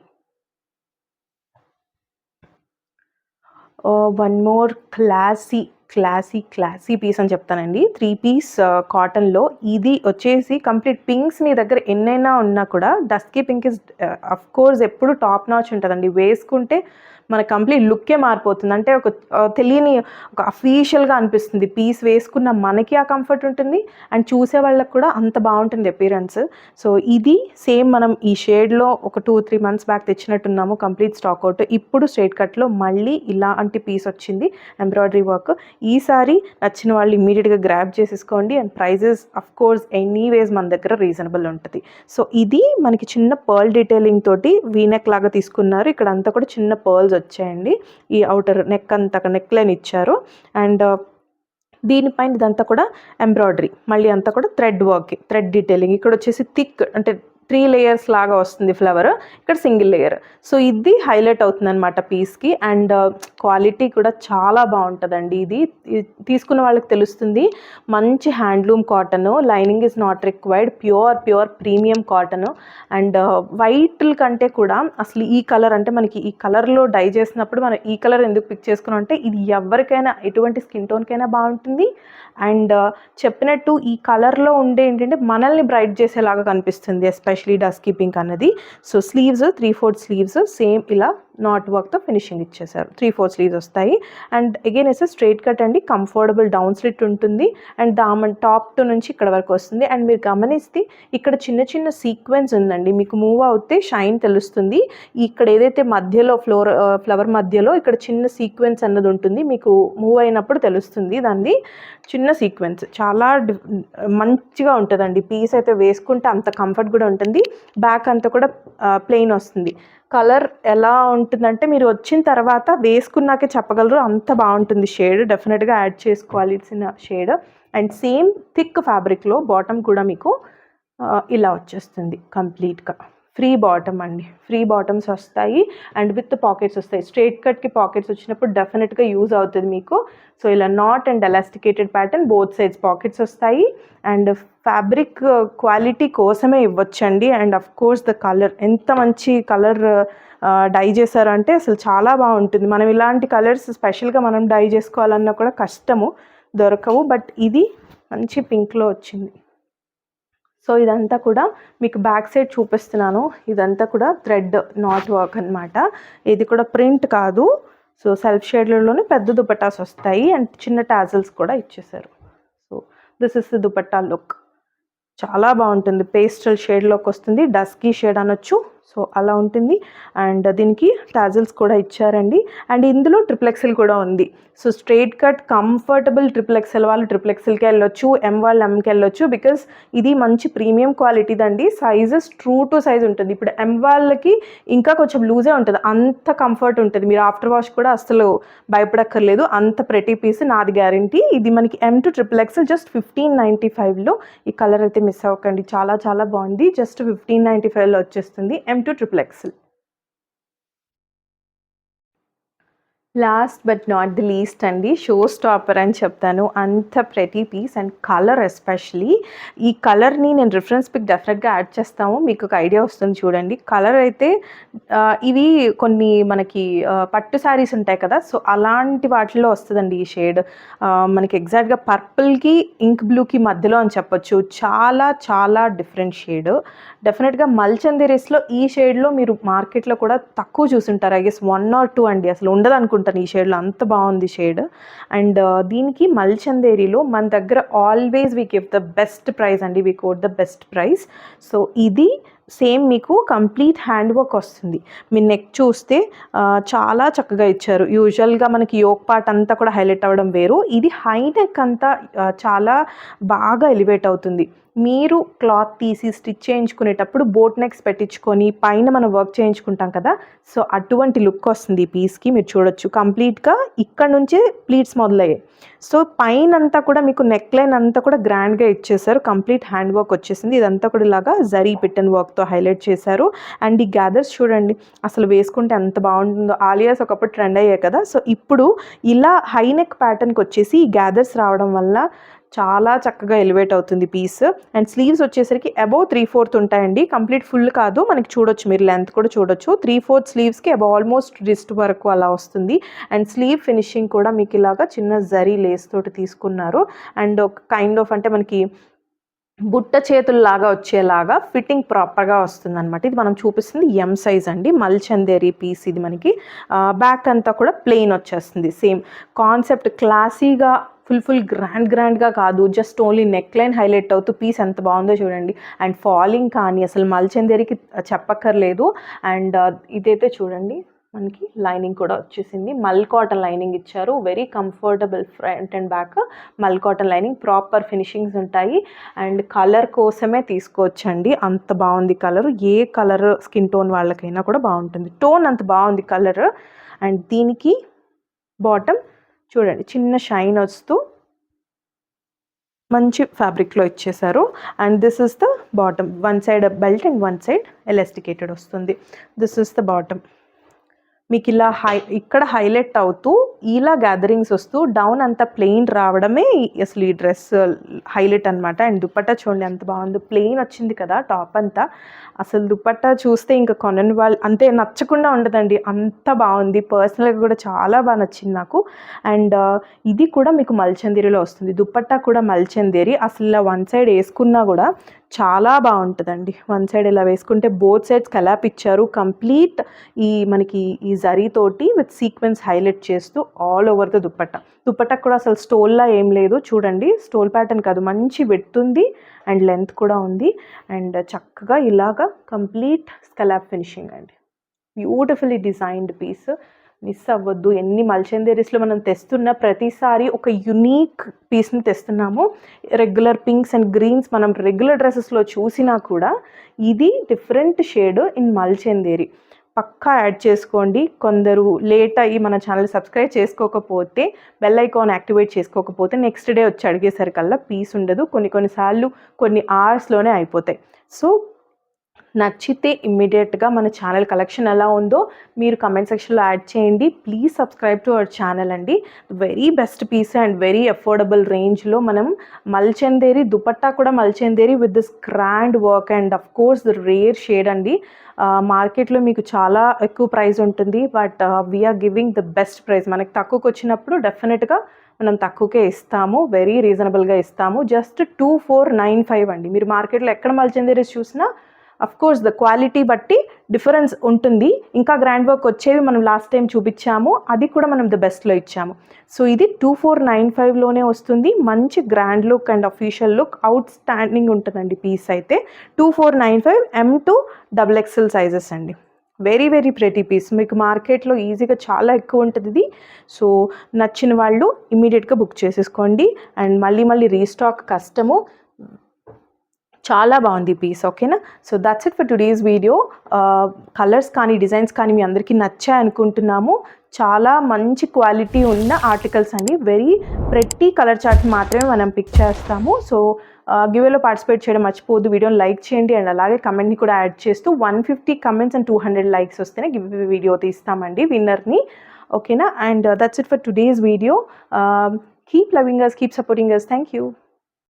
One more classy piece అని చెప్తానండి. 3 పీస్ కాటన్లో. ఇది వచ్చేసి కంప్లీట్ పింక్స్ మీ దగ్గర ఎన్నైనా ఉన్నా కూడా dusky pink is of course ఎప్పుడు టాప్ నాచ్ ఉంటుందండి. వేసుకుంటే మన కంప్లీట్ లుక్కే మారిపోతుంది. అంటే ఒక తెలియని ఒక అఫీషియల్గా అనిపిస్తుంది. పీస్ వేసుకున్న మనకి ఆ కంఫర్ట్ ఉంటుంది అండ్ చూసే వాళ్ళకి కూడా అంత బాగుంటుంది అపీరెన్స్. సో ఇది సేమ్ మనం ఈ షేడ్లో ఒక 2-3 మంత్స్ బ్యాక్ తెచ్చినట్టున్నాము, కంప్లీట్ స్టాక్ అవుట్. ఇప్పుడు స్ట్రైట్ కట్లో మళ్ళీ ఇలాంటి పీస్ వచ్చింది, ఎంబ్రాయిడరీ వర్క్. ఈసారి నచ్చిన వాళ్ళు ఇమ్మీడియట్గా గ్రాబ్ చేసేసుకోండి. And prices of course anyways మన దగ్గర రీజనబుల్ ఉంటుంది. సో ఇది మనకి చిన్న పర్ల్ డీటెయిలింగ్ తోటి వీనెక్ లాగా తీసుకున్నారు. ఇక్కడ అంతా కూడా చిన్న పర్ల్స్ వచ్చాయండి. ఈ అవుటర్ నెక్ అంతా నెక్ లైన్ ఇచ్చారు. అండ్ దీనిపైన ఇదంతా కూడా ఎంబ్రాయిడరీ, మళ్ళీ అంతా కూడా థ్రెడ్ వర్క్, థ్రెడ్ డీటెయిలింగ్. ఇక్కడ వచ్చేసి థిక్ అంటే 3 లేయర్స్ లాగా వస్తుంది ఫ్లవర్, ఇక్కడ సింగిల్ లేయర్. సో ఇది హైలైట్ అవుతుంది అనమాట పీస్కి. అండ్ క్వాలిటీ కూడా చాలా బాగుంటుందండి. ఇది తీసుకున్న వాళ్ళకి తెలుస్తుంది. మంచి handloom cotton, lining is not required, pure premium cotton. And Vaitla కంటే కూడా అసలు ఈ కలర్ అంటే మనకి ఈ కలర్లో డై చేసినప్పుడు మనం ఈ కలర్ ఎందుకు పిక్ చేసుకున్నాం అంటే ఇది ఎవరికైనా ఎటువంటి స్కిన్ టోన్కైనా బాగుంటుంది. అండ్ చెప్పినట్టు ఈ కలర్లో ఉండే ఏంటంటే మనల్ని బ్రైట్ చేసేలాగా కనిపిస్తుంది, ఎస్పెషలీ డస్కీ పింక్ అన్నది. సో స్లీవ్స్ 3/4 స్లీవ్స్ సేమ్ ఇలా నాట్ వర్క్తో ఫినిషింగ్ ఇచ్చేసారు. 3/4 స్లీవ్స్ వస్తాయి. అండ్ అగైన్ వేస్తే స్ట్రైట్ కట్ అండి, కంఫర్టబుల్ డౌన్ స్లిట్ ఉంటుంది. అండ్ దామన్ టాప్ టు నుంచి ఇక్కడ వరకు వస్తుంది. అండ్ మీరు గమనిస్తే ఇక్కడ చిన్న సీక్వెన్స్ ఉందండి, మీకు మూవ్ అవుతే షైన్ తెలుస్తుంది. ఇక్కడ ఏదైతే మధ్యలో ఫ్లవర్ మధ్యలో ఇక్కడ చిన్న సీక్వెన్స్ అన్నది ఉంటుంది, మీకు మూవ్ అయినప్పుడు తెలుస్తుంది. దాన్ని చిన్న సీక్వెన్స్ చాలా మంచిగా ఉంటుందండి. పీస్ అయితే వేసుకుంటే అంత కంఫర్ట్ కూడా ఉంటుంది. బ్యాక్ అంతా కూడా ప్లెయిన్ వస్తుంది. కలర్ ఎలా ఉంటుందంటే మీరు వచ్చిన తర్వాత వేసుకున్నాకే చెప్పగలరు, అంత బాగుంటుంది షేడ్. డెఫినెట్గా యాడ్ చేసుకోవాల్సిన షేడ్. అండ్ సేమ్ థిక్ ఫ్యాబ్రిక్లో బాటమ్ కూడా మీకు ఇలా వచ్చేస్తుంది కంప్లీట్గా. ఫ్రీ బాటమ్ అండి, ఫ్రీ బాటమ్స్ వస్తాయి అండ్ విత్ పాకెట్స్ వస్తాయి. స్ట్రైట్ కట్కి పాకెట్స్ వచ్చినప్పుడు డెఫినెట్గా యూజ్ అవుతుంది మీకు. సో ఇలా knot and elasticated pattern, both sides pockets వస్తాయి. అండ్ ఫ్యాబ్రిక్ క్వాలిటీ కోసమే ఇవ్వచ్చండి. And of course the colour, ఎంత మంచి కలర్ డై చేశారంటే అసలు చాలా బాగుంటుంది. మనం ఇలాంటి కలర్స్ స్పెషల్గా మనం డై చేసుకోవాలన్నా కూడా కష్టము, దొరకవు. బట్ ఇది మంచి పింక్లో వచ్చింది. సో ఇదంతా కూడా మీకు బ్యాక్ సైడ్ చూపిస్తున్నాను. ఇదంతా కూడా థ్రెడ్ నాట్ వర్క్ అనమాట. ఇది కూడా ప్రింట్ కాదు. సో సెల్ఫ్ షేడ్లలోనే పెద్ద దుపట్టాస్ వస్తాయి అండ్ చిన్న టాజల్స్ కూడా ఇచ్చేసారు. So this is the dupatta look. చాలా బాగుంటుంది, పేస్టల్ షేడ్లోకి వస్తుంది, డస్కీ షేడ్ అనొచ్చు. సో అలా ఉంటుంది. అండ్ దీనికి టాజల్స్ కూడా ఇచ్చారండి. అండ్ ఇందులో XXL కూడా ఉంది. So straight cut comfortable XXL వాళ్ళు XXLకి వెళ్ళొచ్చు, M వాళ్ళు Mకి వెళ్ళొచ్చు. బికాస్ ఇది మంచి ప్రీమియం క్వాలిటీదండి. సైజెస్ ట్రూ టు సైజ్ ఉంటుంది. ఇప్పుడు M వాళ్ళకి ఇంకా కొంచెం లూజే ఉంటుంది, అంత కంఫర్ట్ ఉంటుంది. మీరు ఆఫ్టర్ వాష్ కూడా అసలు భయపడక్కర్లేదు, అంత ప్రెటీ పీస్, నాది గ్యారంటీ. ఇది మనకి M to XXL జస్ట్ 1595లో. ఈ కలర్ అయితే మిస్ అవ్వకండి, చాలా చాలా బాగుంది. జస్ట్ 1595లో వచ్చేస్తుంది M to XXL. Last but not the least అండి, షో స్టాపర్ అని చెప్తాను. అంత pretty piece and colour especially. ఈ కలర్ని నేను రిఫరెన్స్ పిక్ డెఫినెట్గా యాడ్ చేస్తాము, మీకు ఒక ఐడియా వస్తుంది చూడండి. కలర్ అయితే ఇవి కొన్ని మనకి పట్టు శారీస్ ఉంటాయి కదా, సో అలాంటి వాటిల్లో వస్తుందండి ఈ షేడ్. మనకి ఎగ్జాక్ట్గా పర్పుల్కి ఇంక్ బ్లూకి మధ్యలో అని చెప్పొచ్చు. చాలా చాలా డిఫరెంట్ షేడ్. డెఫినెట్గా మల్చందేరీస్లో ఈ షేడ్లో మీరు మార్కెట్లో కూడా తక్కువ చూసుంటారు. ఐ గెస్ 1 or 2 అండి, అసలు ఉండదు అనుకుంటాను ఈ షేడ్లో, అంత బాగుంది షేడ్. అండ్ దీనికి మల్చందేరీలో మన దగ్గర always we give the best price అండి, we quote the best price. So ఇది సేమ్ మీకు కంప్లీట్ హ్యాండ్ వర్క్ వస్తుంది. మీ నెక్ చూస్తే చాలా చక్కగా ఇచ్చారు. యూజువల్గా మనకి యోక్ పార్ట్ అంతా కూడా హైలైట్ అవ్వడం వేరు, ఇది హై నెక్ అంతా చాలా బాగా ఎలివేట్ అవుతుంది. మీరు క్లాత్ తీసి స్టిచ్ చేయించుకునేటప్పుడు బోట్ నెక్స్ పెట్టించుకొని పైన మనం వర్క్ చేయించుకుంటాం కదా, సో అటువంటి లుక్ వస్తుంది ఈ పీస్కి. మీరు చూడొచ్చు కంప్లీట్గా ఇక్కడ నుంచే ప్లీట్స్ మొదలయ్యాయి. సో పైన అంతా కూడా మీకు నెక్ లైన్ అంతా కూడా గ్రాండ్గా ఇచ్చేసారు, కంప్లీట్ హ్యాండ్ వర్క్ వచ్చేసింది. ఇదంతా కూడా ఇలాగా జరీ పిట్టన్ వర్క్తో హైలైట్ చేశారు. అండ్ ఈ గ్యాదర్స్ చూడండి, అసలు వేసుకుంటే ఎంత బాగుంటుందో. ఆలియాస్ ఒకప్పుడు ట్రెండ్ అయ్యాయి కదా, సో ఇప్పుడు ఇలా హై నెక్ ప్యాటర్న్కి వచ్చేసి ఈ గ్యాదర్స్ రావడం వల్ల చాలా చక్కగా ఎలివేట్ అవుతుంది పీస్. అండ్ స్లీవ్స్ వచ్చేసరికి అబౌవ్ 3/4 ఉంటాయండి, కంప్లీట్ ఫుల్ కాదు, మనకి చూడొచ్చు మీరు లెంత్ కూడా చూడొచ్చు. 3/4 స్లీవ్స్కి అబౌవ్ ఆల్మోస్ట్ రిస్ట్ వరకు అలా వస్తుంది. అండ్ స్లీవ్ ఫినిషింగ్ కూడా మీకు ఇలాగా చిన్న జరీ లేస్ తోటి తీసుకున్నారు. అండ్ ఒక కైండ్ ఆఫ్ అంటే మనకి బుట్ట చేతుల్లాగా వచ్చేలాగా ఫిట్టింగ్ ప్రాపర్గా వస్తుంది అనమాట. ఇది మనం చూపిస్తుంది ఎం సైజ్ అండి, మల్చందేరి పీస్ ఇది మనకి. బ్యాక్ అంతా కూడా ప్లెయిన్ వచ్చేస్తుంది. సేమ్ కాన్సెప్ట్ క్లాసీగా ఫుల్ గ్రాండ్గా కాదు, just only neck line highlight అవుతూ పీస్ ఎంత బాగుందో చూడండి. అండ్ ఫాలింగ్ కానీ అసలు మల్చందేరికి చెప్పక్కర్లేదు. అండ్ ఇదైతే చూడండి మనకి లైనింగ్ కూడా వచ్చేసింది, మల్ కాటన్ లైనింగ్ ఇచ్చారు. Very comfortable front and back మల్ కాటన్ లైనింగ్, ప్రాపర్ ఫినిషింగ్స్ ఉంటాయి. అండ్ కలర్ కోసమే తీసుకోవచ్చండి, అంత బాగుంది కలర్. ఏ కలర్ స్కిన్ టోన్ వాళ్ళకైనా కూడా బాగుంటుంది, టోన్ అంత బాగుంది కలర్. అండ్ దీనికి బాటమ్ చూడండి చిన్న షైన్ వస్తూ మంచి ఫ్యాబ్రిక్లో ఇచ్చేసారు. And this is the bottom, one side belt and one side elasticated వస్తుంది. This is the bottom. మీకు ఇలా ఇక్కడ హైలైట్ అవుతూ ఇలా గ్యాదరింగ్స్ వస్తూ డౌన్ అంతా ప్లెయిన్ రావడమే అసలు ఈ డ్రెస్ హైలైట్ అనమాట. అండ్ దుపట్టా చూడండి ఎంత బాగుందో, ప్లెయిన్ వచ్చింది కదా టాప్ అంతా. అసలు దుపట్టా చూస్తే ఇంకా కొనని వాళ్ళు అంతే నచ్చకుండా ఉండదండి, అంత బాగుంది. పర్సనల్గా కూడా చాలా బాగా నచ్చింది నాకు. అండ్ ఇది కూడా మీకు మల్చందేరిలో వస్తుంది, దుపట్టా కూడా మల్చందేరి. అసలు ఇలా వన్ సైడ్ వేసుకున్నా కూడా చాలా బాగుంటుందండి. వన్ సైడ్ ఇలా వేసుకుంటే బోత్ సైడ్స్ కలాప్ ఇచ్చారు. కంప్లీట్ ఈ మనకి ఈ జరీ తోటి విత్ సీక్వెన్స్ హైలైట్ చేస్తూ ఆల్ ఓవర్ ద దుపట్టా కూడా అసలు స్టోల్లా ఏం లేదు చూడండి, స్టోల్ ప్యాటర్న్ కాదు, మంచి విడ్త్ ఉంది అండ్ లెంత్ కూడా ఉంది. అండ్ చక్కగా ఇలాగా కంప్లీట్ స్కలాప్ ఫినిషింగ్ అండి, బ్యూటిఫుల్లీ డిజైన్డ్ పీస్. మిస్ అవ్వద్దు. ఎన్ని మల్చందేరీస్లో మనం తెస్తున్న ప్రతిసారి ఒక యునీక్ పీస్ని తెస్తున్నాము. రెగ్యులర్ పింక్స్ అండ్ గ్రీన్స్ మనం రెగ్యులర్ డ్రెస్సెస్లో చూసినా కూడా ఇది డిఫరెంట్ షేడ్ ఇన్ మల్చందేరి. పక్కా యాడ్ చేసుకోండి. కొందరు లేట్ అయ్యి మన ఛానల్ సబ్స్క్రైబ్ చేసుకోకపోతే, బెల్ ఐకాన్ యాక్టివేట్ చేసుకోకపోతే నెక్స్ట్ డే వచ్చి అడిగేసరికల్లా పీస్ ఉండదు, కొన్నిసార్లు కొన్ని అవర్స్లోనే అయిపోతాయి. సో నచ్చితే ఇమ్మీడియట్గా మన ఛానల్ కలెక్షన్ ఎలా ఉందో మీరు కమెంట్ సెక్షన్లో యాడ్ చేయండి. Please subscribe to our channel అండి. Very best piece and very affordable రేంజ్లో మనం మల్చందేరి దుపట్టా కూడా Mulchanderi with this grand work and of course the rare shade అండి. మార్కెట్లో మీకు చాలా ఎక్కువ ప్రైస్ ఉంటుంది, but we are giving the best price. మనకి తక్కువకి వచ్చినప్పుడు డెఫినెట్గా మనం తక్కువకే ఇస్తాము, వెరీ రీజనబుల్గా ఇస్తాము. జస్ట్ 2495 అండి. మీరు మార్కెట్లో ఎక్కడ మల్చందేరీస్ చూసినా అఫ్ కోర్స్ ద క్వాలిటీ బట్టి డిఫరెన్స్ ఉంటుంది. ఇంకా గ్రాండ్ వర్క్ వచ్చేవి మనం లాస్ట్ టైం చూపించాము, అది కూడా మనం ద బెస్ట్లో ఇచ్చాము. సో ఇది 2495లోనే వస్తుంది. మంచి grand look and official look, out standing ఉంటుందండి పీస్ అయితే. 2495 M to XXL సైజెస్ అండి. వెరీ వెరీ ప్రెటీ పీస్, మీకు మార్కెట్లో ఈజీగా చాలా ఎక్కువ ఉంటుంది ఇది. సో నచ్చిన వాళ్ళు ఇమీడియట్గా బుక్ చేసేసుకోండి. అండ్ మళ్ళీ రీస్టాక్ కష్టము, చాలా బాగుంది పీస్. ఓకేనా? So that's it for today's video. Colours కానీ డిజైన్స్ కానీ మీ అందరికీ నచ్చాయి అనుకుంటున్నాము. చాలా మంచి క్వాలిటీ ఉన్న ఆర్టికల్స్ అండి, వెరీ ప్రెట్టి కలర్ చార్ట్ మాత్రమే మనం పిక్ చేస్తాము. సో గివేలో పార్టిసిపేట్ చేయడం మర్చిపోద్దు. వీడియోని లైక్ చేయండి అండ్ అలాగే కమెంట్ని కూడా యాడ్ చేస్తూ 150 కమెంట్స్ అండ్ 200 లైక్స్ వస్తేనే గివ్ వీడియో తీస్తామండి విన్నర్ని. ఓకేనా? And that's it for today's video. Keep loving us, keep supporting us. Thank you.